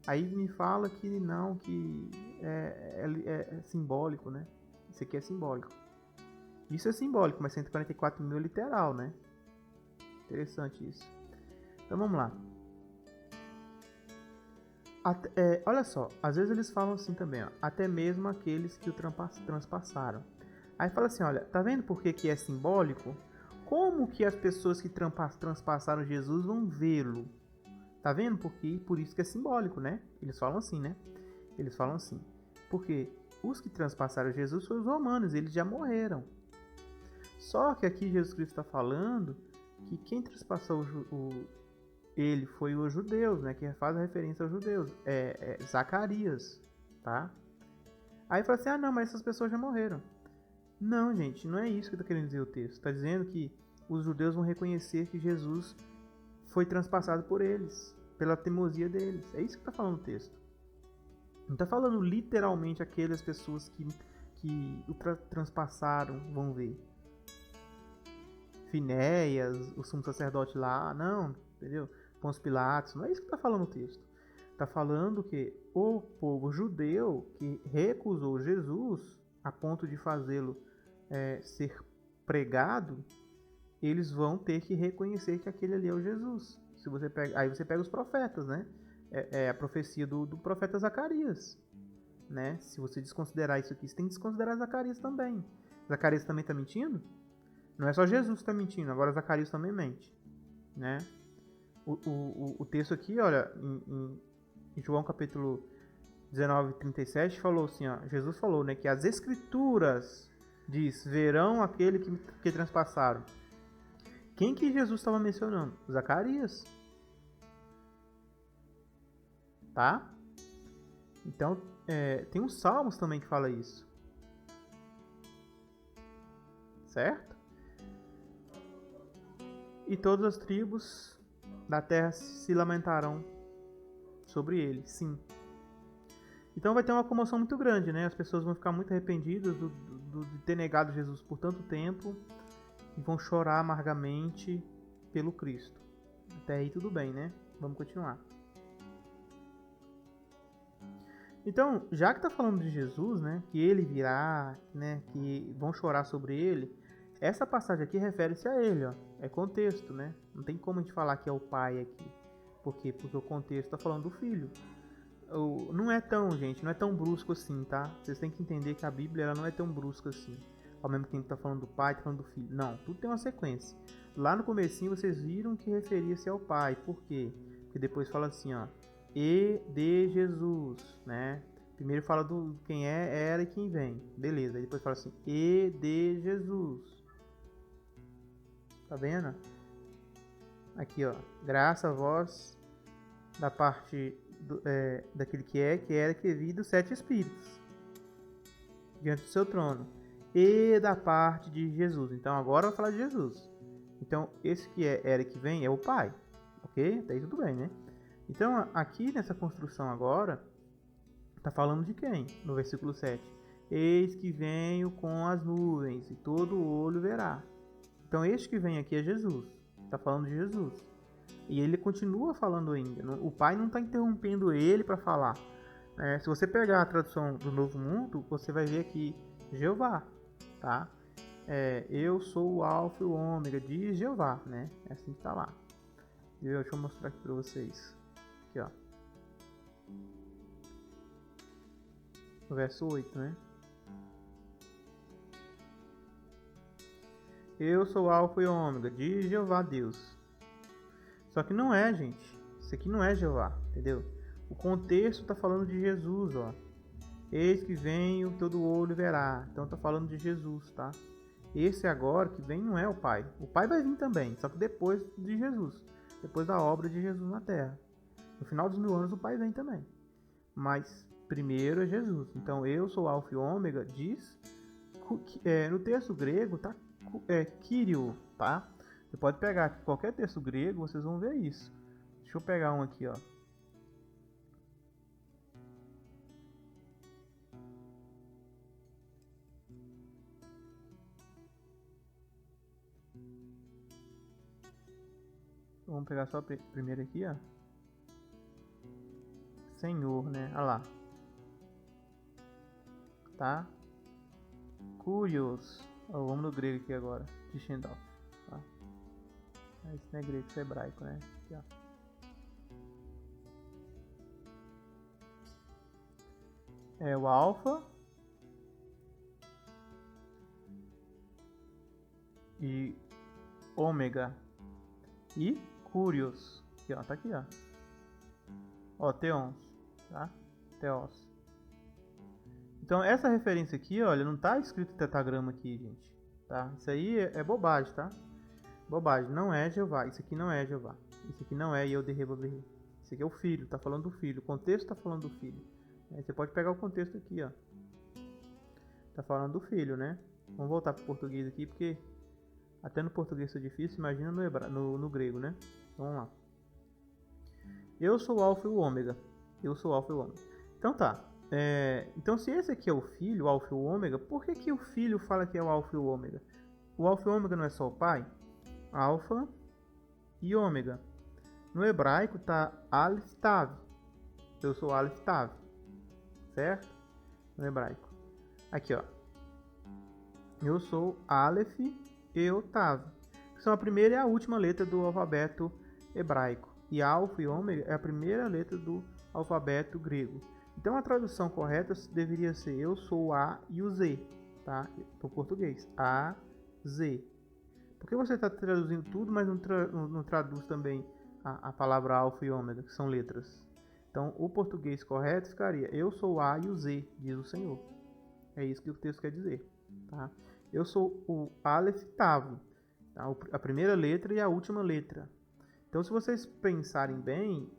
Aí me fala que não, que é simbólico, né? Isso aqui é simbólico. Isso é simbólico, mas 144 mil é literal, né? Interessante isso. Então vamos lá. Olha só, às vezes eles falam assim também, ó, até mesmo aqueles que o transpassaram. Aí fala assim, olha, tá vendo por que é simbólico? Como que as pessoas que transpassaram Jesus vão vê-lo? Tá vendo? Porque por isso que é simbólico, né? Eles falam assim, né? Eles falam assim. Porque os que transpassaram Jesus foram os romanos, eles já morreram. Só que aqui Jesus Cristo está falando que quem transpassou ele foi os judeus, né? Que faz a referência aos judeus. Zacarias, tá? Aí fala assim, ah não, mas essas pessoas já morreram. Não, gente, não é isso que está querendo dizer o texto. Está dizendo que os judeus vão reconhecer que Jesus foi transpassado por eles, pela teimosia deles. É isso que está falando o texto. Não está falando literalmente aquelas pessoas que o transpassaram vão ver. Finéias, o sumo sacerdote lá, não, entendeu? Pôncio Pilatos, não é isso que está falando o texto. Está falando que o povo judeu que recusou Jesus a ponto de fazê-lo ser pregado, eles vão ter que reconhecer que aquele ali é o Jesus. Aí você pega os profetas, né? É a profecia do profeta Zacarias, né? Se você desconsiderar isso aqui, você tem que desconsiderar Zacarias também. Zacarias também está mentindo? Não é só Jesus que está mentindo, agora Zacarias também mente, né? O texto aqui, olha, em João capítulo 19, 37, falou assim, ó, Jesus falou, né, que as escrituras diz, verão aquele que transpassaram. Quem que Jesus estava mencionando? Zacarias. Tá? Então, tem uns salmos também que fala isso. Certo? E todas as tribos da terra se lamentarão sobre ele, sim. Então vai ter uma comoção muito grande, né? As pessoas vão ficar muito arrependidas de ter negado Jesus por tanto tempo e vão chorar amargamente pelo Cristo. Até aí tudo bem, né? Vamos continuar. Então, já que está falando de Jesus, né? Que ele virá, né? Que vão chorar sobre ele. Essa passagem aqui refere-se a ele, ó. É contexto, né? Não tem como a gente falar que é o pai aqui. Por quê? Porque o contexto está falando do filho. Não é tão, gente, não é tão brusco assim, tá? Vocês têm que entender que a Bíblia ela não é tão brusca assim. Ao mesmo tempo que tá falando do pai, tá falando do filho. Não, tudo tem uma sequência. Lá no comecinho vocês viram que referia-se ao pai. Por quê? Porque depois fala assim, ó. E de Jesus, né? Primeiro fala do quem era e quem vem. Beleza. Aí depois fala assim, e de Jesus. Tá vendo? Aqui, ó. Graça a vós da parte daquele que era, que vi dos 7 espíritos diante do seu trono e da parte de Jesus. Então agora vai falar de Jesus. Então esse que era que vem é o Pai. Ok? Até aí tudo bem, né? Então aqui nessa construção agora, está falando de quem? No versículo 7. Eis que venho com as nuvens e todo olho verá. Então este que vem aqui é Jesus. Está falando de Jesus. E ele continua falando ainda. O Pai não está interrompendo ele para falar. Se você pegar a tradução do Novo Mundo, você vai ver aqui Jeová, tá? Eu sou o Alfa e o Ômega, diz Jeová, né? É assim que está lá. Deixa eu mostrar aqui para vocês. Aqui, ó. No verso 8, né? Eu sou o Alfa e o Ômega, diz Jeová Deus. Só que não é, gente. Isso aqui não é Jeová, entendeu? O contexto está falando de Jesus, ó. Eis que venho, todo olho verá. Então está falando de Jesus, tá? Esse agora que vem não é o Pai. O Pai vai vir também, só que depois de Jesus. Depois da obra de Jesus na Terra. No final dos 1000 anos o Pai vem também. Mas primeiro é Jesus. Então eu sou Alfa e Ômega, diz... no texto grego tá Kyrio, tá? Você pode pegar qualquer texto grego, vocês vão ver isso. Deixa eu pegar um aqui, ó. Vamos pegar só primeiro aqui, ó. Senhor, né? Olha lá. Tá? Curios. Vamos no grego aqui agora. Tischendorf. Tá? Isso não é grego, isso é hebraico, né? Aqui, ó. É o alfa e ômega e curios. Aqui, ó, tá aqui, ó. Ó, teons, tá? Teos. Então essa referência aqui, olha, não tá escrito tetagrama aqui, gente, tá? Isso aí é bobagem, tá? Bobagem, não é Jeová. Isso aqui não é Jeová. Isso aqui não é Yod-Heh-Vav-Heh. Isso aqui é o filho, tá falando do filho. O contexto tá falando do filho. Você pode pegar o contexto aqui, ó. Tá falando do filho, né? Vamos voltar pro português aqui, porque até no português é difícil, imagina no grego, né? Vamos lá. Eu sou o Alfa e o Ômega. Eu sou o Alfa e o Ômega. Então tá. Então se esse aqui é o filho, o Alfa e o Ômega, por que o filho fala que é o Alfa e o Ômega? O Alfa e o Ômega não é só o pai? Alfa e Ômega. No hebraico tá Aleph Tav. Eu sou Aleph Tav. Certo? No hebraico. Aqui, ó. Eu sou Aleph e o Tav. Que são a primeira e a última letra do alfabeto hebraico. E Alfa e Ômega é a primeira letra do alfabeto grego. Então a tradução correta deveria ser eu sou o A e o Z, tá? Para o português. A, Z. Porque você está traduzindo tudo, mas não traduz também a palavra alfa e ômega, que são letras. Então, o português correto ficaria eu sou o A e o Z, diz o Senhor. É isso que o texto quer dizer. Tá? Eu sou o Aleph Tav, tá? A primeira letra e a última letra. Então, se vocês pensarem bem,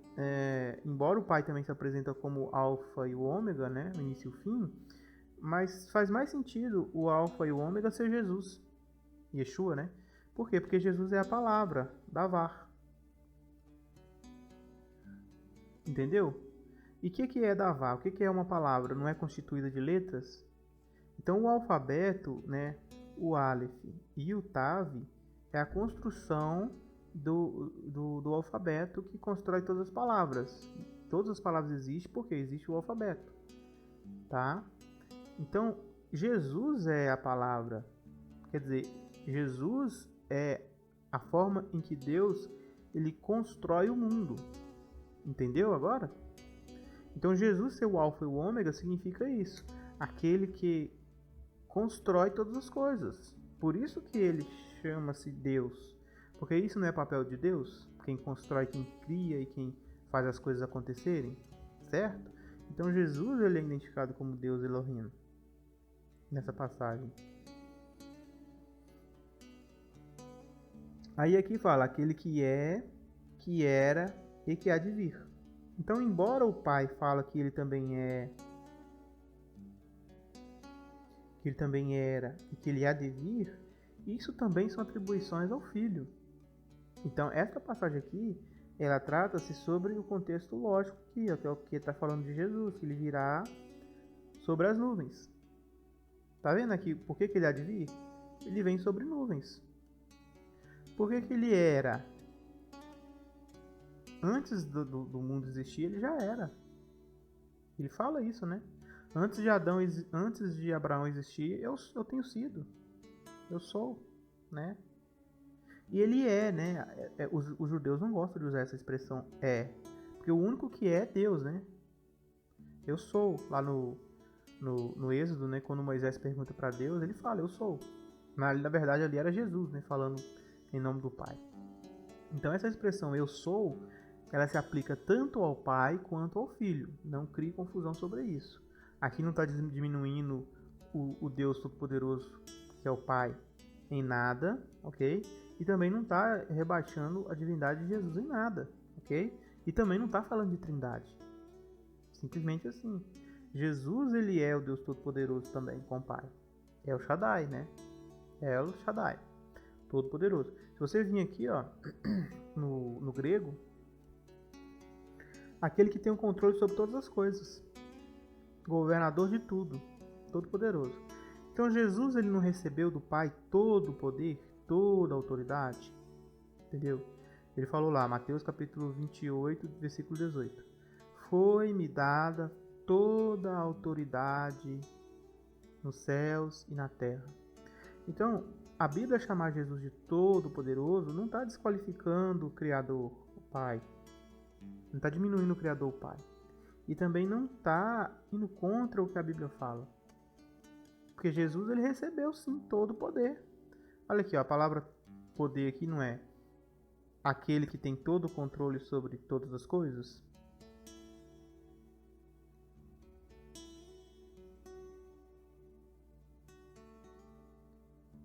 embora o Pai também se apresenta como alfa e o ômega, né? O início e o fim, mas faz mais sentido o alfa e o ômega ser Jesus, Yeshua, né? Por quê? Porque Jesus é a palavra, Davar. Entendeu? E o que é Davar? O que é uma palavra? Não é constituída de letras? Então o alfabeto, né, o Aleph e o Tav, é a construção do alfabeto que constrói todas as palavras. Todas as palavras existem porque existe o alfabeto. Tá? Então, Jesus é a palavra. Quer dizer, Jesus é a forma em que Deus ele constrói o mundo. Entendeu agora? Então Jesus ser o alfa e o ômega significa isso. Aquele que constrói todas as coisas. Por isso que ele chama-se Deus. Porque isso não é papel de Deus? Quem constrói, quem cria e quem faz as coisas acontecerem. Certo? Então Jesus ele é identificado como Deus Elohim. Nessa passagem. Aí aqui fala, aquele que é, que era e que há de vir. Então, embora o Pai fala que ele também é, que ele também era e que ele há de vir, isso também são atribuições ao Filho. Então, essa passagem aqui, ela trata-se sobre o contexto lógico aqui, ó, que é o que está falando de Jesus, que ele virá sobre as nuvens. Tá vendo aqui por que ele há de vir? Ele vem sobre nuvens. Por que ele era? Antes do mundo existir, ele já era. Ele fala isso, né? Antes de Abraão existir, eu tenho sido. Eu sou, né? E ele é, né? Os judeus não gostam de usar essa expressão é. Porque o único que é Deus, né? Eu sou. Lá no Êxodo, né? Quando Moisés pergunta para Deus, ele fala, eu sou. Na verdade, ali era Jesus, né? Falando em nome do Pai. Então, essa expressão eu sou, ela se aplica tanto ao Pai quanto ao Filho. Não crie confusão sobre isso. Aqui não está diminuindo o Deus Todo-Poderoso, que é o Pai, em nada, ok? E também não está rebaixando a divindade de Jesus em nada, ok? E também não está falando de trindade. Simplesmente assim. Jesus, ele é o Deus Todo-Poderoso também, com o Pai. É o Shaddai, né? É o Shaddai, Todo-Poderoso. Se você vir aqui, ó, no grego, aquele que tem o controle sobre todas as coisas. Governador de tudo. Todo-Poderoso. Então, Jesus, ele não recebeu do Pai todo o poder, toda a autoridade? Entendeu? Ele falou lá, Mateus capítulo 28, versículo 18. Foi-me dada toda a autoridade nos céus e na terra. Então, a Bíblia chamar Jesus de Todo-Poderoso não está desqualificando o Criador, o Pai. Não está diminuindo o Criador, o Pai. E também não está indo contra o que a Bíblia fala. Porque Jesus, ele recebeu sim todo o poder. Olha aqui, ó, a palavra poder aqui não é aquele que tem todo o controle sobre todas as coisas?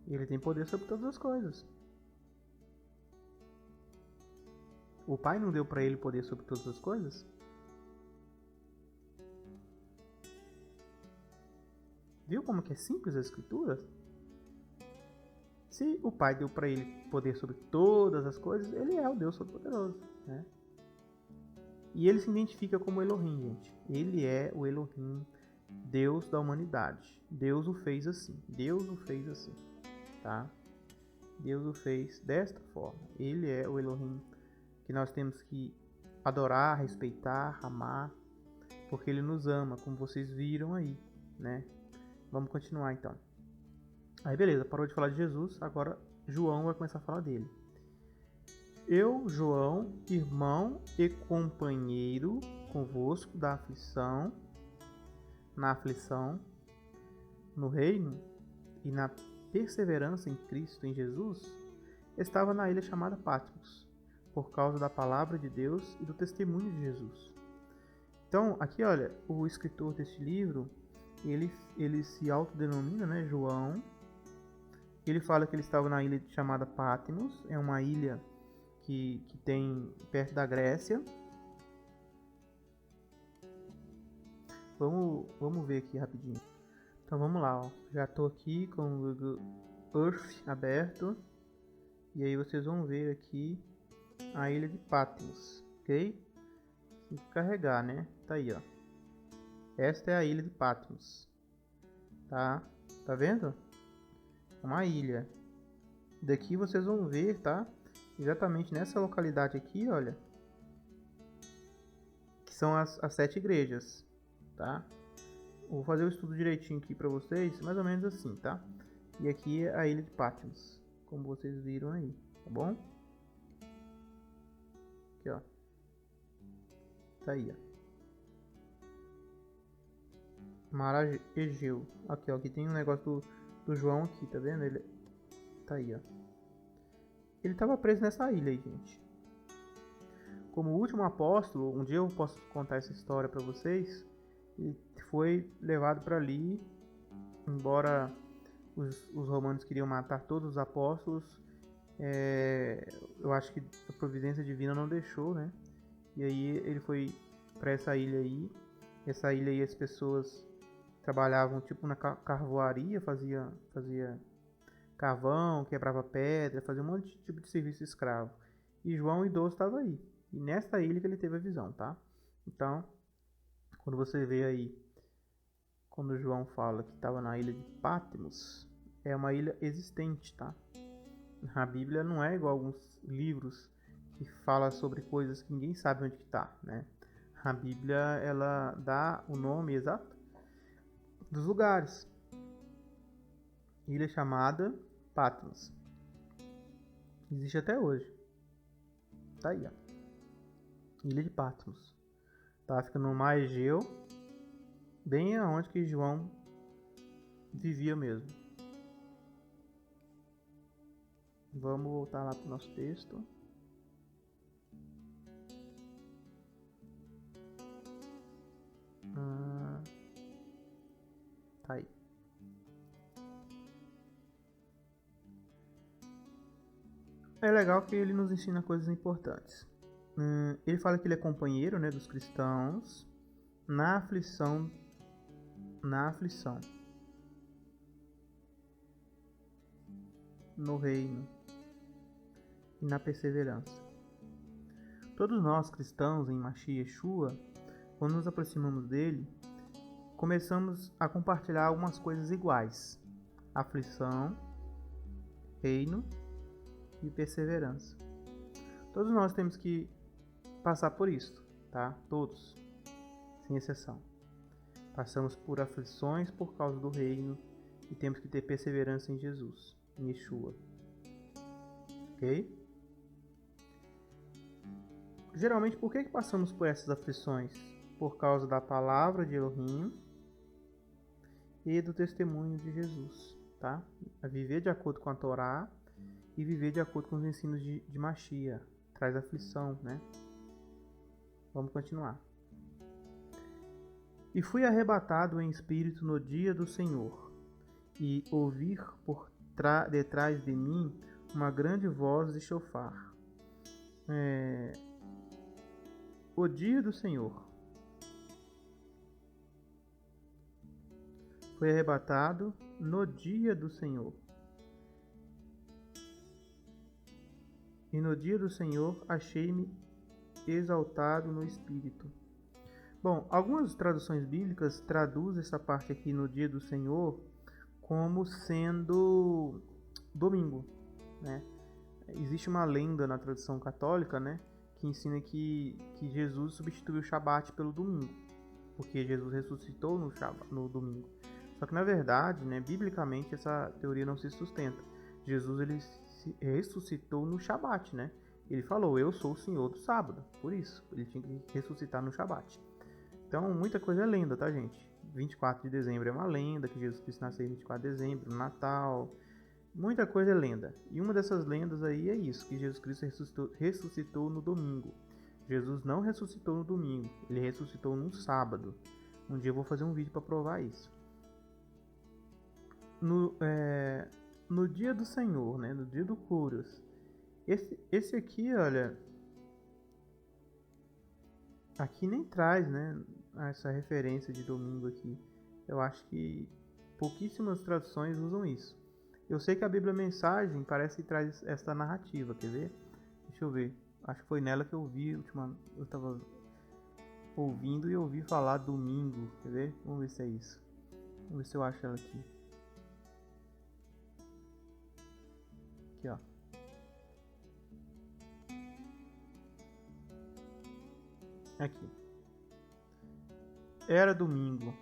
Ele tem poder sobre todas as coisas. O Pai não deu para ele poder sobre todas as coisas? Viu como que é simples a Escritura? Se o Pai deu para ele poder sobre todas as coisas, ele é o Deus Todo-Poderoso, né? E ele se identifica como Elohim, gente. Ele é o Elohim, Deus da humanidade. Deus o fez assim. Deus o fez assim, tá? Deus o fez desta forma. Ele é o Elohim que nós temos que adorar, respeitar, amar, porque ele nos ama, como vocês viram aí, né? Vamos continuar então. Aí beleza, parou de falar de Jesus, agora João vai começar a falar dele. Eu, João, irmão e companheiro convosco da aflição, na aflição, no reino e na perseverança em Cristo, em Jesus, estava na ilha chamada Patmos, por causa da palavra de Deus e do testemunho de Jesus. Então, aqui olha, o escritor deste livro, ele se autodenomina, né, João. Ele fala que ele estava na ilha chamada Patmos, é uma ilha que tem perto da Grécia. Vamos ver aqui rapidinho. Então vamos lá, ó. Já estou aqui com o Google Earth aberto. E aí vocês vão ver aqui a ilha de Patmos, ok? Tem que carregar, né? Tá aí, ó. Esta é a ilha de Patmos. Tá vendo? Uma ilha. Daqui vocês vão ver, tá? Exatamente nessa localidade aqui, olha, que são as 7 igrejas, tá? Vou fazer o estudo direitinho aqui pra vocês, mais ou menos assim, tá? E aqui é a ilha de Patmos, como vocês viram aí, tá bom? Aqui, ó. Tá aí, ó. Mar Egeu. Aqui, ó. Aqui tem um negócio do João aqui, tá vendo? Ele tá aí, ó. Ele estava preso nessa ilha aí, gente. Como último apóstolo, um dia eu posso contar essa história para vocês. Ele foi levado para ali, embora os romanos queriam matar todos os apóstolos. Eu acho que a providência divina não deixou, né? E aí ele foi para essa ilha aí. Essa ilha aí as pessoas trabalhavam tipo na carvoaria, fazia carvão, quebrava pedra, fazia um monte de tipo de serviço escravo. E João idoso estava aí. E nessa ilha que ele teve a visão, tá? Então, quando você vê aí, quando João fala que estava na ilha de Patmos, é uma ilha existente, tá? A Bíblia não é igual a alguns livros que fala sobre coisas que ninguém sabe onde está, né? A Bíblia, ela dá o nome exato dos lugares. Ilha chamada Patmos. Existe até hoje. Tá aí, ó. Ilha de Patmos. Tá? Fica no mar Egeu, bem aonde que João vivia mesmo. Vamos voltar lá pro nosso texto. Tá aí. É legal que ele nos ensina coisas importantes. Ele fala que ele é companheiro, né, dos cristãos na aflição, no reino e na perseverança. Todos nós cristãos em Mashiach Yeshua, quando nos aproximamos dele, começamos a compartilhar algumas coisas iguais: aflição, reino e perseverança. Todos nós temos que passar por isso, tá? Todos, sem exceção. Passamos por aflições por causa do reino e temos que ter perseverança em Jesus, em Yeshua. Ok? Geralmente, por que passamos por essas aflições? Por causa da palavra de Elohim e do testemunho de Jesus, tá? A viver de acordo com a Torá e viver de acordo com os ensinos de Mashiach. Traz aflição, né? Vamos continuar. E fui arrebatado em espírito no dia do Senhor, e ouvi por detrás de mim uma grande voz de chofar. O dia do Senhor. Foi arrebatado no dia do Senhor. E no dia do Senhor achei-me exaltado no espírito. Bom, algumas traduções bíblicas traduzem essa parte aqui no dia do Senhor como sendo domingo, né? Existe uma lenda na tradição católica, né, que ensina que Jesus substituiu o Shabat pelo domingo, porque Jesus ressuscitou no domingo. Só que na verdade, né, biblicamente essa teoria não se sustenta. Jesus ele ressuscitou no Shabat, né? Ele falou: eu sou o Senhor do sábado. Por isso, ele tinha que ressuscitar no Shabat. Então, muita coisa é lenda, tá, gente? 24 de dezembro é uma lenda, que Jesus Cristo nasceu em 24 de dezembro, no Natal. Muita coisa é lenda. E uma dessas lendas aí é isso, que Jesus Cristo ressuscitou no domingo. Jesus não ressuscitou no domingo, ele ressuscitou no sábado. Um dia eu vou fazer um vídeo para provar isso. No dia do Senhor, né, no dia do Curios. Esse aqui, olha, aqui nem traz, né, essa referência de domingo aqui. Eu acho que pouquíssimas traduções usam isso. Eu sei que a Bíblia Mensagem parece que traz essa narrativa, quer ver? Deixa eu ver. Acho que foi nela que eu vi, eu estava ouvindo e ouvi falar domingo, quer ver? Vamos ver se é isso. Vamos ver se eu acho ela aqui. Aqui, ó. Aqui. Era domingo,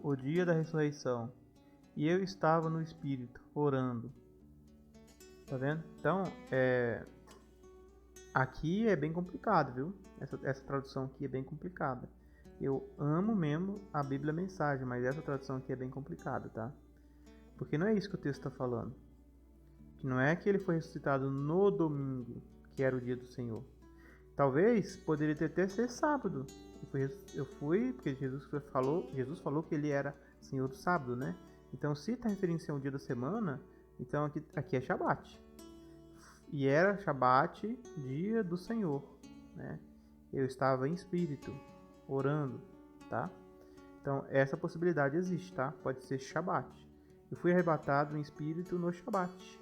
o dia da ressurreição, e eu estava no Espírito, orando. Tá vendo? Então, aqui é bem complicado, viu? Essa tradução aqui é bem complicada. Eu amo mesmo a Bíblia Mensagem, mas essa tradução aqui é bem complicada, tá? Porque não é isso que o texto está falando. Que não é que ele foi ressuscitado no domingo, que era o dia do Senhor. Talvez poderia até ser sábado. Eu fui porque Jesus falou que ele era Senhor do sábado, né? Então, se está referindo-se a um dia da semana, então aqui é Shabat. E era Shabat, dia do Senhor, né? Eu estava em espírito, orando, tá? Então, essa possibilidade existe, tá? Pode ser Shabat. Eu fui arrebatado em espírito no Shabat,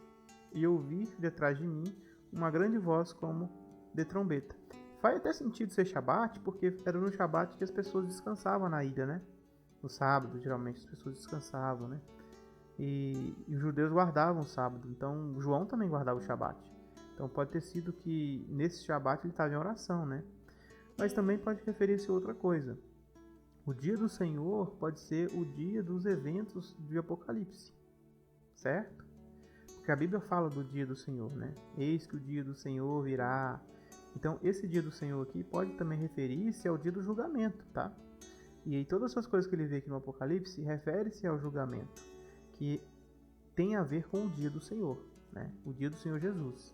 e ouvi detrás de mim uma grande voz como de trombeta. Faz até sentido ser Shabat, porque era no Shabat que as pessoas descansavam na ilha, né? No sábado, geralmente, as pessoas descansavam, né? E os judeus guardavam o sábado, então João também guardava o Shabat. Então pode ter sido que nesse Shabat ele estava em oração, né? Mas também pode referir-se a outra coisa. O dia do Senhor pode ser o dia dos eventos de Apocalipse, certo? Porque a Bíblia fala do dia do Senhor, né? Eis que o dia do Senhor virá. Então esse dia do Senhor aqui pode também referir-se ao dia do julgamento, tá? E aí todas essas coisas que ele vê aqui no Apocalipse refere-se ao julgamento, que tem a ver com o dia do Senhor, né? O dia do Senhor Jesus.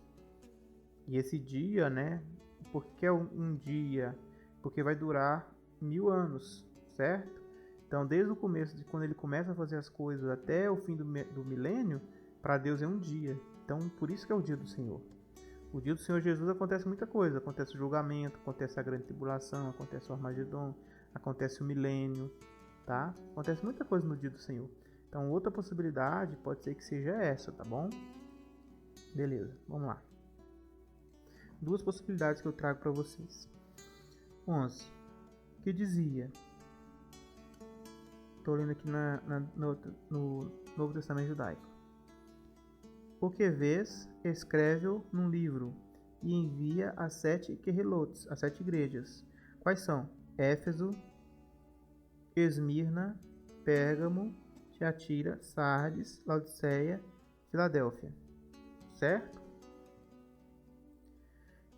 E esse dia, né? Porque é um dia, porque vai durar 1000 anos, certo? Então, desde o começo, de quando ele começa a fazer as coisas até o fim do milênio, para Deus é um dia. Então, por isso que é o dia do Senhor. O dia do Senhor Jesus acontece muita coisa. Acontece o julgamento, acontece a grande tribulação, acontece o Armagedon, acontece o milênio, tá? Acontece muita coisa no dia do Senhor. Então, outra possibilidade pode ser que seja essa, tá bom? Beleza, vamos lá. Duas possibilidades que eu trago para vocês. 11. Que dizia... Estou lendo aqui no Novo Testamento Judaico. O que vês, escreve-o num livro e envia a 7 querrelotes, as 7 igrejas. Quais são? Éfeso, Esmirna, Pérgamo, Tiatira, Sardes, Laodiceia, Filadélfia. Certo?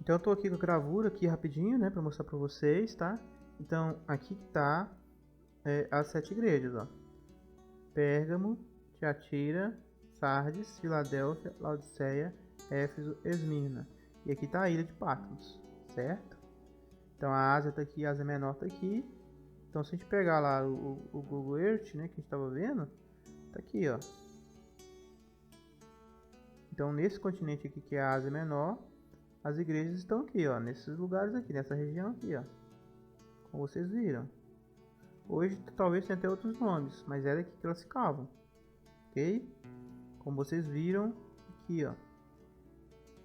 Então eu estou aqui com a gravura aqui rapidinho, né, para mostrar para vocês, tá? Então aqui está as 7 igrejas, ó. Pérgamo, Tiatira, Sardes, Filadélfia, Laodiceia, Éfeso, Esmirna. E aqui está a ilha de Patmos, certo? Então a Ásia está aqui, a Ásia Menor está aqui. Então se a gente pegar lá o Google Earth, né, que a gente estava vendo, tá aqui, ó. Então nesse continente aqui que é a Ásia Menor, as igrejas estão aqui, ó, nesses lugares aqui, nessa região aqui, ó. Como vocês viram. Hoje talvez tenha até outros nomes, mas era aqui que elas ficavam, ok? Como vocês viram aqui, ó.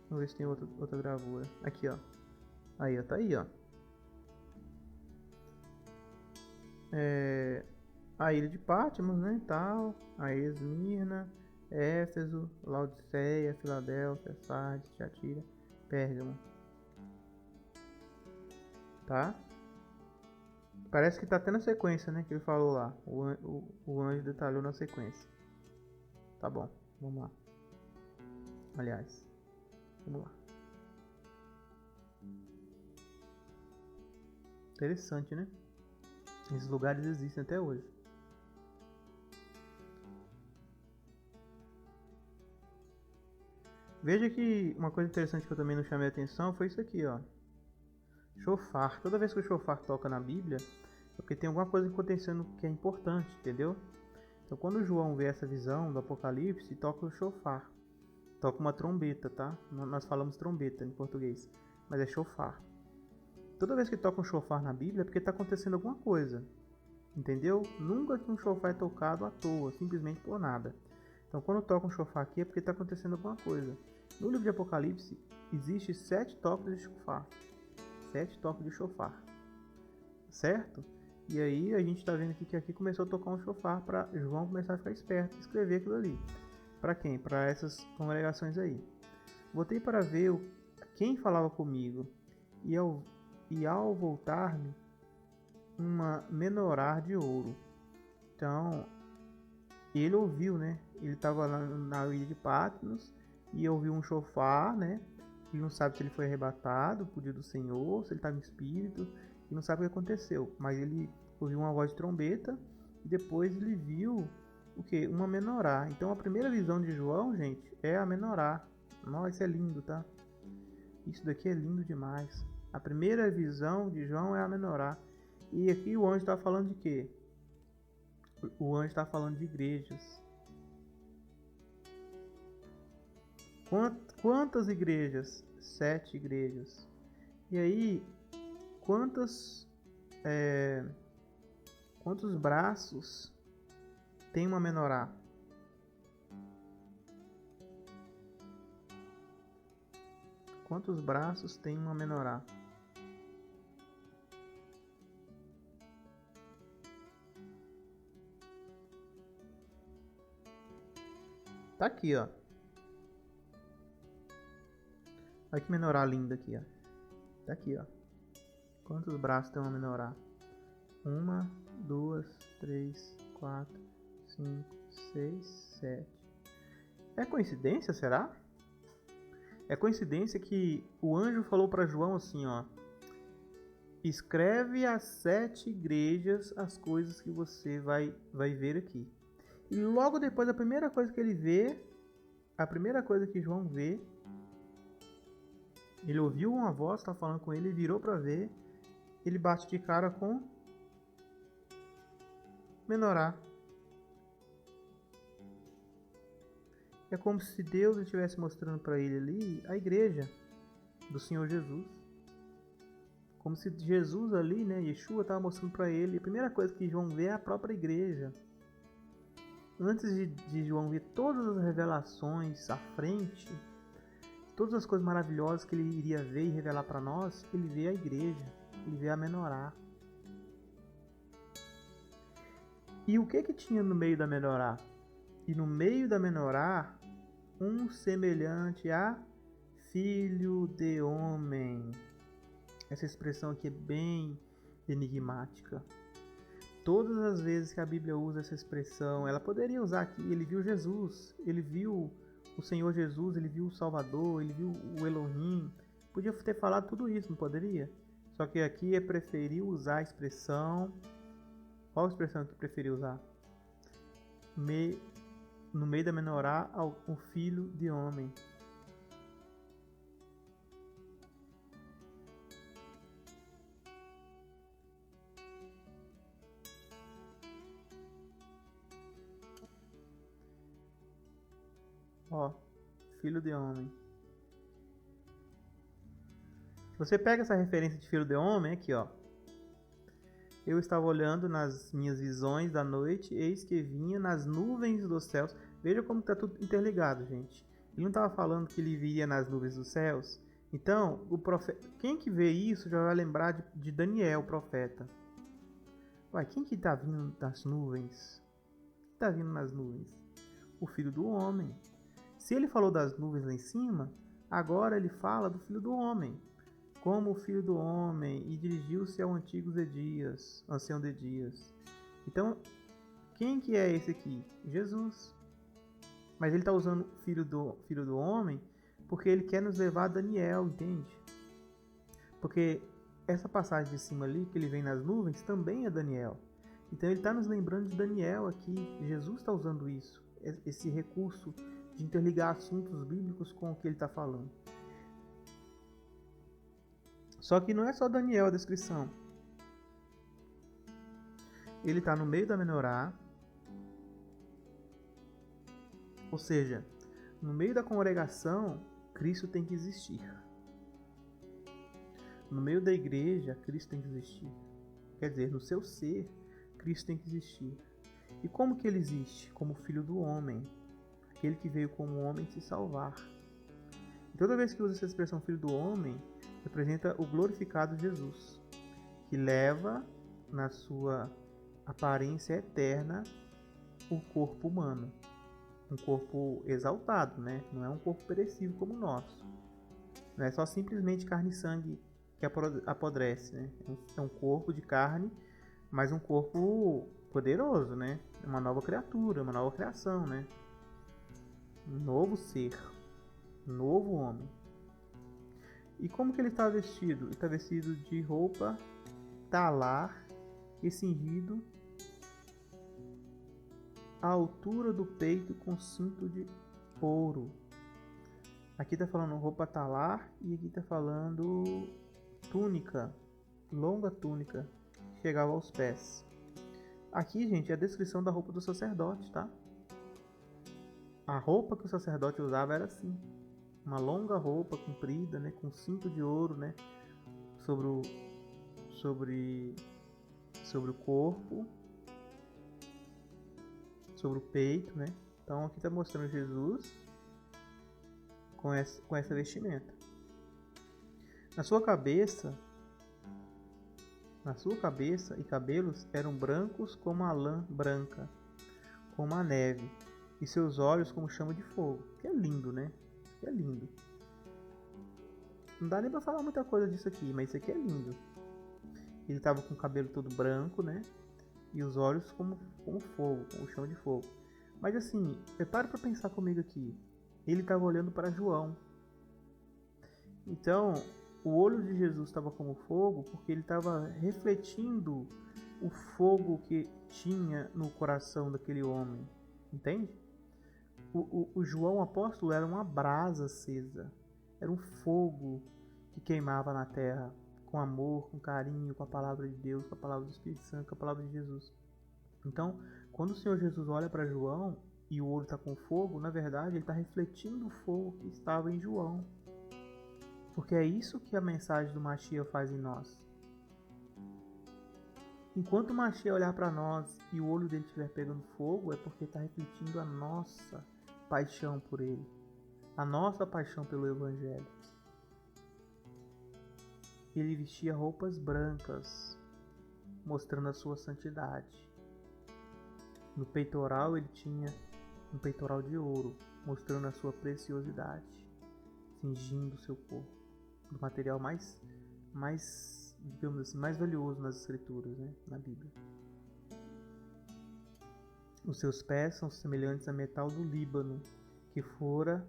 Vamos ver se tem outra gravura. Aqui, ó. Aí, ó, tá aí, ó. A ilha de Patmos, né, tal. A Esmirna, Éfeso, Laodiceia, Filadélfia, Sardes, Tiatira, Pérgamo. Tá? Parece que tá até na sequência, né, que ele falou lá. O anjo detalhou na sequência. Tá bom, vamos lá. Aliás, vamos lá. Interessante, né? Esses lugares existem até hoje. Veja que uma coisa interessante que eu também não chamei a atenção foi isso aqui, ó. Shofar. Toda vez que o shofar toca na Bíblia, é porque tem alguma coisa acontecendo que é importante, entendeu? Então quando João vê essa visão do Apocalipse, toca o shofar. Toca uma trombeta, tá? Nós falamos trombeta em português, mas é shofar. Toda vez que toca um shofar na Bíblia é porque está acontecendo alguma coisa, entendeu? Nunca que um shofar é tocado à toa, simplesmente por nada. Então quando toca um shofar aqui é porque está acontecendo alguma coisa. No livro de Apocalipse existe 7 toques de shofar. 7 toques de shofar, certo? E aí a gente está vendo aqui que aqui começou a tocar um shofar para João começar a ficar esperto e escrever aquilo ali. Para quem? Para essas congregações aí. Voltei para ver quem falava comigo e ao voltar-me uma menorá de ouro. Então ele ouviu, né? Ele estava lá na ilha de Patmos e ouviu um shofar, né? Ele não sabe se ele foi arrebatado por dia do Senhor, se ele estava em espírito, ele não sabe o que aconteceu, mas ele ouviu uma voz de trombeta e depois ele viu o que? Uma menorá. Então a primeira visão de João, gente, é a menorá. Nossa, isso é lindo, tá? Isso daqui é lindo demais. A primeira visão de João é a menorá. E aqui o anjo está falando de quê? O anjo está falando de igrejas. Quantas igrejas? 7 igrejas. E aí, quantas Quantos braços tem uma menorá? Quantos braços tem uma menorá? Tá aqui, ó. Olha que menorá linda aqui, ó. Tá aqui, ó. Quantos braços tem uma menorá? 1, 2, 3, 4, 5, 6, 7. É coincidência, será? É coincidência que o anjo falou para João assim, ó: escreve às 7 igrejas as coisas que você vai ver aqui. E logo depois, a primeira coisa que ele vê, a primeira coisa que João vê, ele ouviu uma voz, tá falando com ele, virou para ver, ele bate de cara com menorá. É como se Deus estivesse mostrando para ele ali a igreja do Senhor Jesus. Como se Jesus ali, né, Yeshua, estava mostrando para ele. A primeira coisa que João vê é a própria igreja. Antes de João ver todas as revelações à frente, todas as coisas maravilhosas que ele iria ver e revelar para nós, ele vê a igreja, ele vê a menorá. E o que tinha no meio da menorá? E no meio da menorá, um semelhante a filho de homem. Essa expressão aqui é bem enigmática. Todas as vezes que a Bíblia usa essa expressão, ela poderia usar aqui, ele viu Jesus, ele viu o Senhor Jesus, ele viu o Salvador, ele viu o Elohim. Podia ter falado tudo isso, não poderia? Só que aqui preferiu usar a expressão... Qual a expressão que preferiu usar? No meio da menorá, o filho de homem. Ó, filho de homem. Se você pega essa referência de filho de homem, aqui ó. Eu estava olhando nas minhas visões da noite, eis que vinha nas nuvens dos céus. Veja como está tudo interligado, gente. Ele não estava falando que ele viria nas nuvens dos céus. Então, o profeta, quem que vê isso já vai lembrar de Daniel, o profeta. Uai, quem que está vindo das nuvens? Quem está vindo nas nuvens? O filho do homem. Se ele falou das nuvens lá em cima, agora ele fala do filho do homem. Como o filho do homem, e dirigiu-se ao antigo Dias, ancião de dias. Então, quem que é esse aqui? Jesus. Mas ele está usando filho do homem porque ele quer nos levar a Daniel, entende? Porque essa passagem de cima ali, que ele vem nas nuvens, também é Daniel. Então ele está nos lembrando de Daniel aqui. Jesus está usando isso, esse recurso de interligar assuntos bíblicos com o que ele está falando. Só que não é só Daniel a descrição. Ele está no meio da menorá, ou seja, no meio da congregação, Cristo tem que existir. No meio da igreja, Cristo tem que existir. Quer dizer, no seu ser, Cristo tem que existir. E como que ele existe? Como filho do homem, aquele que veio como homem se salvar. E toda vez que usa essa expressão filho do homem, representa o glorificado Jesus, que leva na sua aparência eterna o corpo humano. Um corpo exaltado, né? Não é um corpo perecível como o nosso. Não é só simplesmente carne e sangue que apodrece, né? É um corpo de carne, mas um corpo poderoso, né? Uma nova criatura, uma nova criação, né? Um novo ser, um novo homem. E como que ele está vestido? Ele está vestido de roupa talar e cingido à altura do peito com cinto de ouro. Aqui está falando roupa talar e aqui está falando túnica, longa túnica, que chegava aos pés. Aqui, gente, é a descrição da roupa do sacerdote, tá? A roupa que o sacerdote usava era assim. Uma longa roupa comprida, né, com cinto de ouro, né, sobre o corpo, sobre o peito, né? Então aqui está mostrando Jesus com essa vestimenta. Na sua cabeça e cabelos eram brancos como a lã branca, como a neve, e seus olhos como chama de fogo. Que é lindo, né? Que é lindo. Não dá nem pra falar muita coisa disso aqui, mas isso aqui é lindo. Ele estava com o cabelo todo branco, né? E os olhos como fogo, como chama de fogo. Mas assim, para pra pensar comigo aqui. Ele estava olhando para João. Então, o olho de Jesus estava como fogo porque ele estava refletindo o fogo que tinha no coração daquele homem. Entende? O João apóstolo era uma brasa acesa. Era um fogo que queimava na terra com amor, com carinho, com a palavra de Deus, com a palavra do Espírito Santo, com a palavra de Jesus. Então, quando o Senhor Jesus olha para João e o olho está com fogo, na verdade ele está refletindo o fogo que estava em João. Porque é isso que a mensagem do Mashiach faz em nós. Enquanto o Mashiach olhar para nós e o olho dele estiver pegando fogo, é porque está refletindo a nossa paixão por ele, a nossa paixão pelo Evangelho. Ele vestia roupas brancas, mostrando a sua santidade. No peitoral ele tinha um peitoral de ouro, mostrando a sua preciosidade, cingindo o seu corpo, do material mais, digamos assim, mais valioso nas escrituras, né, na Bíblia. Os seus pés são semelhantes a metal do Líbano, que fora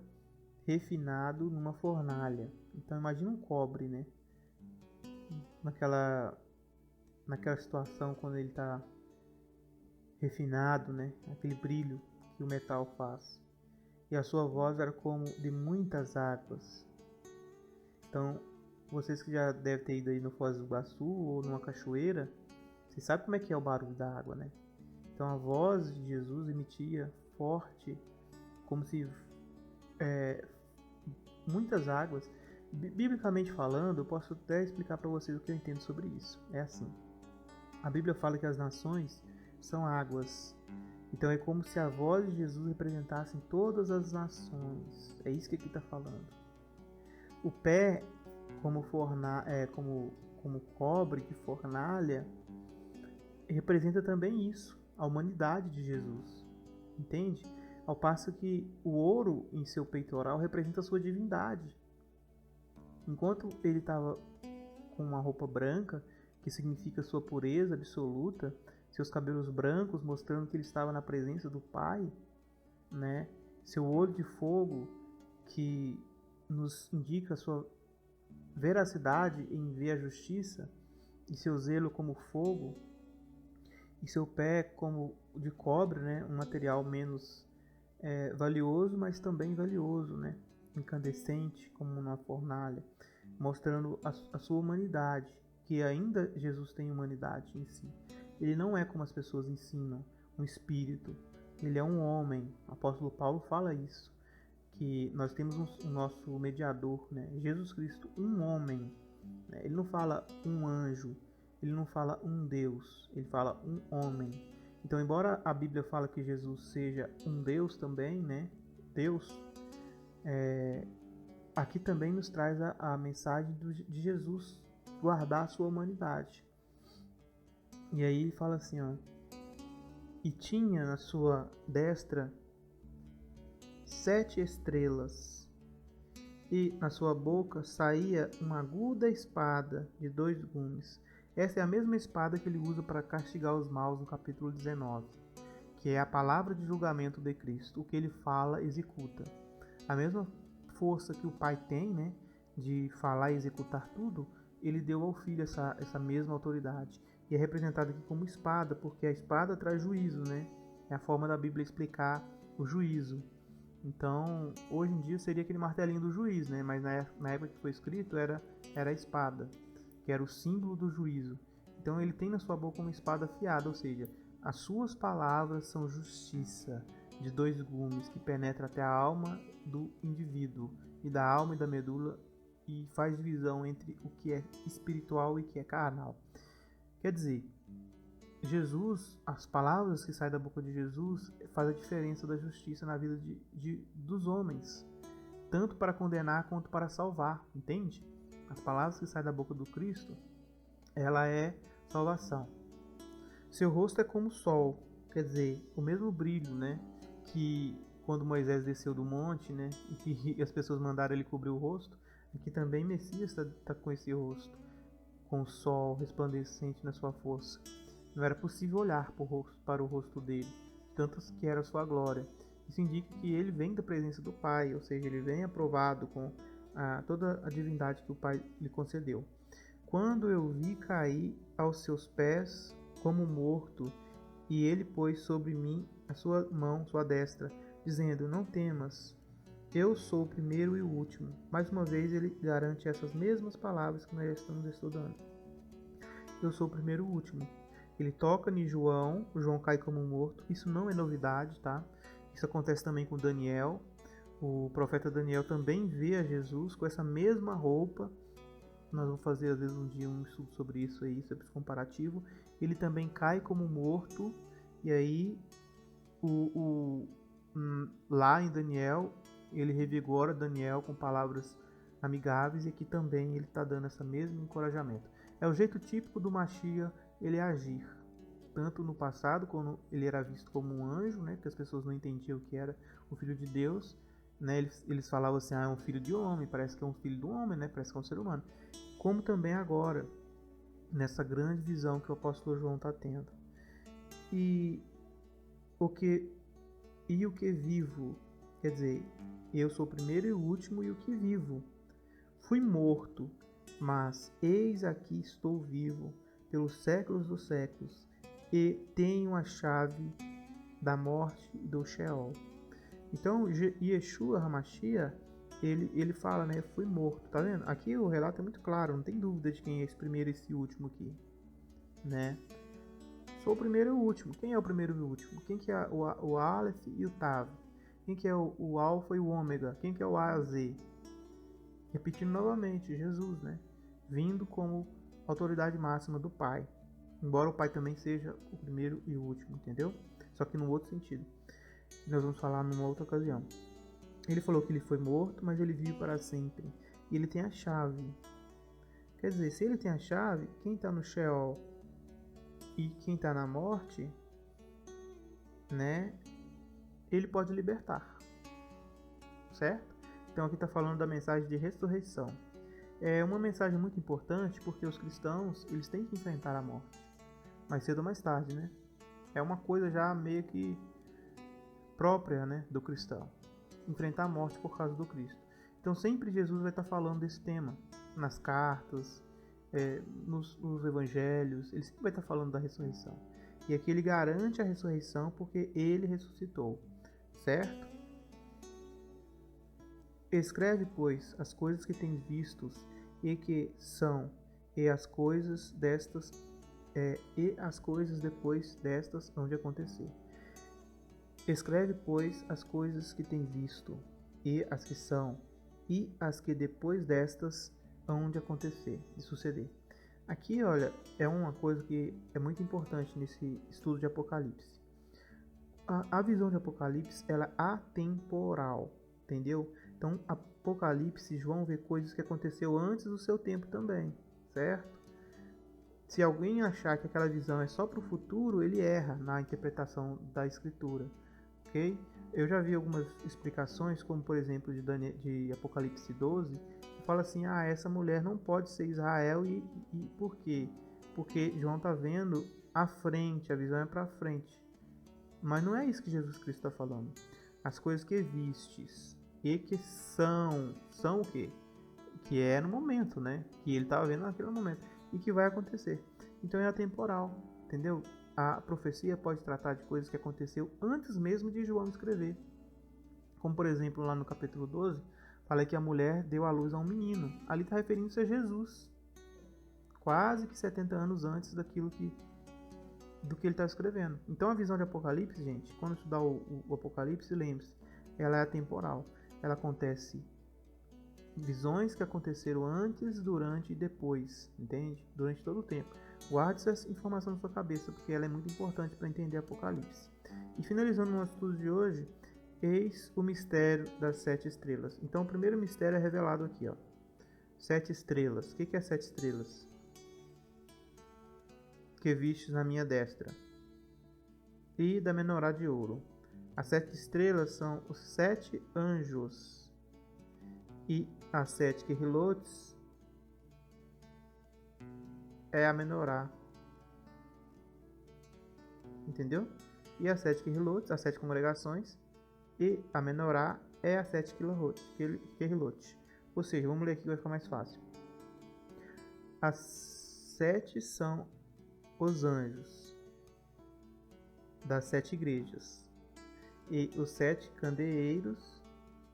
refinado numa fornalha. Então imagina um cobre, né? Naquela situação quando ele está refinado, né? Aquele brilho que o metal faz. E a sua voz era como de muitas águas. Então, vocês que já devem ter ido aí no Foz do Iguaçu ou numa cachoeira, vocês sabem como é que é o barulho da água, né? Então a voz de Jesus emitia forte, como se muitas águas. Biblicamente falando, eu posso até explicar para vocês o que eu entendo sobre isso. É assim: a Bíblia fala que as nações são águas. Então é como se a voz de Jesus representasse todas as nações. É isso que aqui está falando. O pé, como cobre de fornalha, representa também isso, a humanidade de Jesus. Entende? Ao passo que o ouro em seu peitoral representa a sua divindade. Enquanto ele estava com uma roupa branca, que significa sua pureza absoluta, seus cabelos brancos mostrando que ele estava na presença do Pai, né? Seu olho de fogo que nos indica a sua veracidade em ver a justiça, e seu zelo como fogo, e seu pé como de cobre, né? Um material menos valioso, mas também valioso, né? Incandescente como uma fornalha, mostrando a sua humanidade, que ainda Jesus tem humanidade em si. Ele não é como as pessoas ensinam, um espírito. Ele é um homem. O apóstolo Paulo fala isso, que nós temos o nosso mediador, né? Jesus Cristo, um homem. Né? Ele não fala um anjo, ele não fala um Deus, ele fala um homem. Então, embora a Bíblia fala que Jesus seja um Deus também, né? Deus, aqui também nos traz a mensagem de Jesus guardar a sua humanidade. E aí ele fala assim, ó: e tinha na sua destra 7 estrelas, e na sua boca saía uma aguda espada de 2 gumes. Essa é a mesma espada que ele usa para castigar os maus no capítulo 19, que é a palavra de julgamento de Cristo. O que ele fala, executa. A mesma força que o Pai tem, né, de falar e executar tudo, ele deu ao Filho essa mesma autoridade. E é representada aqui como espada, porque a espada traz juízo, né? É a forma da Bíblia explicar o juízo. Então, hoje em dia seria aquele martelinho do juiz, né? Mas na época que foi escrito era a espada, que era o símbolo do juízo. Então ele tem na sua boca uma espada afiada, ou seja, as suas palavras são justiça de 2 gumes que penetra até a alma do indivíduo, e da alma e da medula, e faz divisão entre o que é espiritual e o que é carnal. Quer dizer, Jesus, as palavras que saem da boca de Jesus faz a diferença da justiça na vida dos homens, tanto para condenar quanto para salvar, entende? As palavras que saem da boca do Cristo, ela é salvação. Seu rosto é como o sol, quer dizer, o mesmo brilho, né, que quando Moisés desceu do monte, né, e que as pessoas mandaram ele cobrir o rosto, aqui também Messias está com esse rosto, com o sol resplandecente na sua força. Não era possível olhar para o rosto dele, tanto que era a sua glória. Isso indica que ele vem da presença do Pai, ou seja, ele vem aprovado com toda a divindade que o Pai lhe concedeu. Quando eu vi cair aos seus pés como morto, e ele pôs sobre mim a sua mão, sua destra, dizendo: não temas, eu sou o primeiro e o último. Mais uma vez ele garante essas mesmas palavras que nós estamos estudando. Eu sou o primeiro e o último. Ele toca em João, o João cai como morto. Isso não é novidade, tá? Isso acontece também com Daniel. O profeta Daniel também vê a Jesus com essa mesma roupa. Nós vamos fazer às vezes um dia um estudo sobre isso aí, sobre esse comparativo. Ele também cai como morto. E aí, lá em Daniel, ele revigora Daniel com palavras amigáveis. E aqui também ele está dando esse mesmo encorajamento. É o jeito típico do Mashiach ele agir. Tanto no passado, quando ele era visto como um anjo, né, que as pessoas não entendiam que era o filho de Deus, né, eles falavam assim, é um filho de homem, parece que é um filho do homem, né, parece que é um ser humano. Como também agora, nessa grande visão que o apóstolo João está tendo. E o que vivo, quer dizer, eu sou o primeiro e o último e o que vivo. Fui morto, mas eis aqui estou vivo pelos séculos dos séculos, e tenho a chave da morte e do Sheol. Então, Yeshua HaMashiach, ele fala, né, fui morto, tá vendo? Aqui o relato é muito claro, não tem dúvida de quem é esse primeiro e esse último aqui, né? Sou o primeiro e o último. Quem é o primeiro e o último? Quem que é o Aleph e o Tav? Quem que é o Alfa e o Ômega? Quem que é o A a Z? Repetindo novamente, Jesus, né? Vindo como autoridade máxima do Pai. Embora o Pai também seja o primeiro e o último, entendeu? Só que num outro sentido. Nós vamos falar numa outra ocasião. Ele falou que ele foi morto, mas ele vive para sempre. E ele tem a chave. Quer dizer, se ele tem a chave, quem está no Sheol e quem está na morte, né? Ele pode libertar. Certo? Então aqui está falando da mensagem de ressurreição. É uma mensagem muito importante porque os cristãos, eles têm que enfrentar a morte. Mais cedo ou mais tarde, né? É uma coisa já meio que própria, né, do cristão. Enfrentar a morte por causa do Cristo. Então sempre Jesus vai estar falando desse tema. Nas cartas, nos evangelhos, ele sempre vai estar falando da ressurreição. E aqui ele garante a ressurreição porque ele ressuscitou. Certo? Escreve, pois, as coisas que tens vistos e que são, e as coisas destas, e as coisas depois destas hão de acontecer. Escreve, pois, as coisas que tens visto, e as que são, e as que depois destas hão de acontecer, de suceder. Aqui, olha, é uma coisa que é muito importante nesse estudo de Apocalipse. A visão de Apocalipse, ela é atemporal, entendeu? Então, Apocalipse, João vê coisas que aconteceu antes do seu tempo também, certo? Se alguém achar que aquela visão é só para o futuro, ele erra na interpretação da escritura, ok? Eu já vi algumas explicações, como por exemplo de Apocalipse 12, que fala assim, essa mulher não pode ser Israel, e por quê? Porque João está vendo à frente, a visão é para frente. Mas não é isso que Jesus Cristo está falando. As coisas que vistes e que são o quê? Que é no momento, né? Que ele estava vendo naquele momento e que vai acontecer. Então é atemporal, entendeu? A profecia pode tratar de coisas que aconteceu antes mesmo de João escrever. Como por exemplo lá no capítulo 12, fala que a mulher deu à luz a um menino. Ali está referindo-se a Jesus. Quase que 70 anos antes do que ele está escrevendo. Então a visão de Apocalipse, gente, quando estudar o Apocalipse, lembre-se, ela é atemporal. Ela acontece Visões que aconteceram antes, durante e depois, entende? Durante todo o tempo. Guarde essa informação na sua cabeça, porque ela é muito importante para entender Apocalipse. E finalizando o nosso estudo de hoje, eis o mistério das 7 estrelas. Então o primeiro mistério é revelado aqui, ó. 7 estrelas. O que é 7 estrelas? Que vistes na minha destra. E da menorá de ouro. As 7 estrelas são os 7 anjos. E as 7 querubins é a menorá. Entendeu? E as 7 querubins, as 7 congregações. E a menorá é as 7 querubins. Ou seja, vamos ler aqui que vai ficar mais fácil. As 7 são os anjos das 7 igrejas. E os 7 candeeiros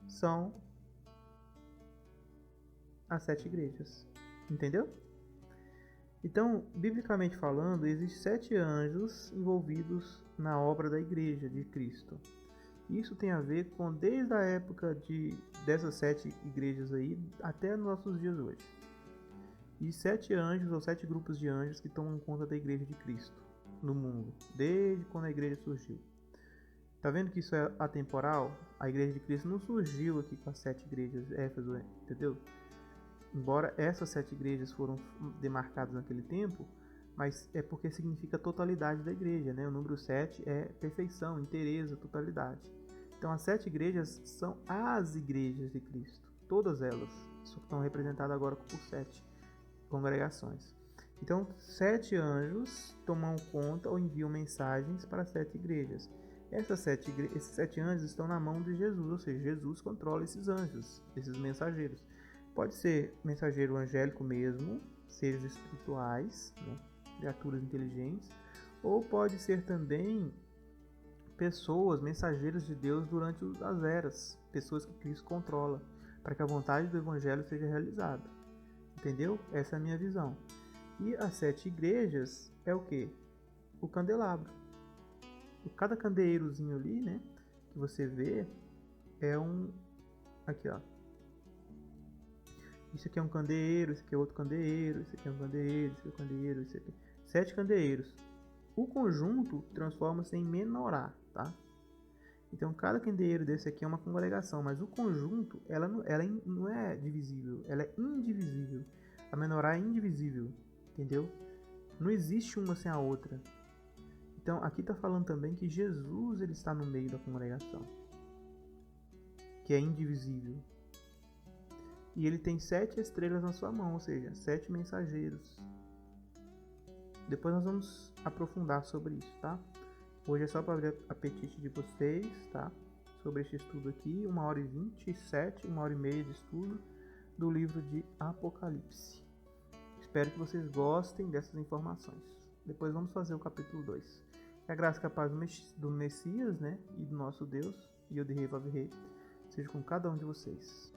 são as 7 igrejas. Entendeu? Então, biblicamente falando, existem 7 anjos envolvidos na obra da igreja de Cristo. Isso tem a ver com desde a época dessas 7 igrejas aí até nossos dias hoje. E 7 anjos ou 7 grupos de anjos que tomam conta da igreja de Cristo no mundo, desde quando a igreja surgiu. Tá vendo que isso é atemporal? A igreja de Cristo não surgiu aqui com as 7 igrejas Éfeso, entendeu? Embora essas 7 igrejas foram demarcadas naquele tempo, mas é porque significa a totalidade da igreja, né? O número 7 é perfeição, inteireza, totalidade. Então as 7 igrejas são as igrejas de Cristo, todas elas, só estão representadas agora por 7 congregações. Então 7 anjos tomam conta ou enviam mensagens para 7 igrejas. Esses 7 anjos estão na mão de Jesus, ou seja, Jesus controla esses anjos, esses mensageiros. Pode ser mensageiro angélico mesmo, seres espirituais, né? Criaturas inteligentes, ou pode ser também pessoas, mensageiros de Deus durante as eras, pessoas que Cristo controla, para que a vontade do Evangelho seja realizada. Entendeu? Essa é a minha visão. E as 7 igrejas é o que? O candelabro. E cada candeeirozinho ali, né, que você vê, é um... Aqui, ó. Isso aqui é um candeeiro, isso aqui é outro candeeiro, isso aqui é um candeeiro, isso aqui é um candeeiro, isso aqui. 7 candeeiros. O conjunto transforma-se em menorá, tá? Então cada candeeiro desse aqui é uma congregação, mas o conjunto, ela não é divisível, ela é indivisível. A menorá é indivisível, entendeu? Não existe uma sem a outra. Então aqui está falando também que Jesus ele está no meio da congregação, que é indivisível. E ele tem 7 estrelas na sua mão, ou seja, 7 mensageiros. Depois nós vamos aprofundar sobre isso, tá? Hoje é só para abrir o apetite de vocês, tá? Sobre este estudo aqui, 1h27, 1h30 de estudo do livro de Apocalipse. Espero que vocês gostem dessas informações. Depois vamos fazer o capítulo 2. Que a graça e a paz do Messias, né? E do nosso Deus, e o de Rei, seja com cada um de vocês.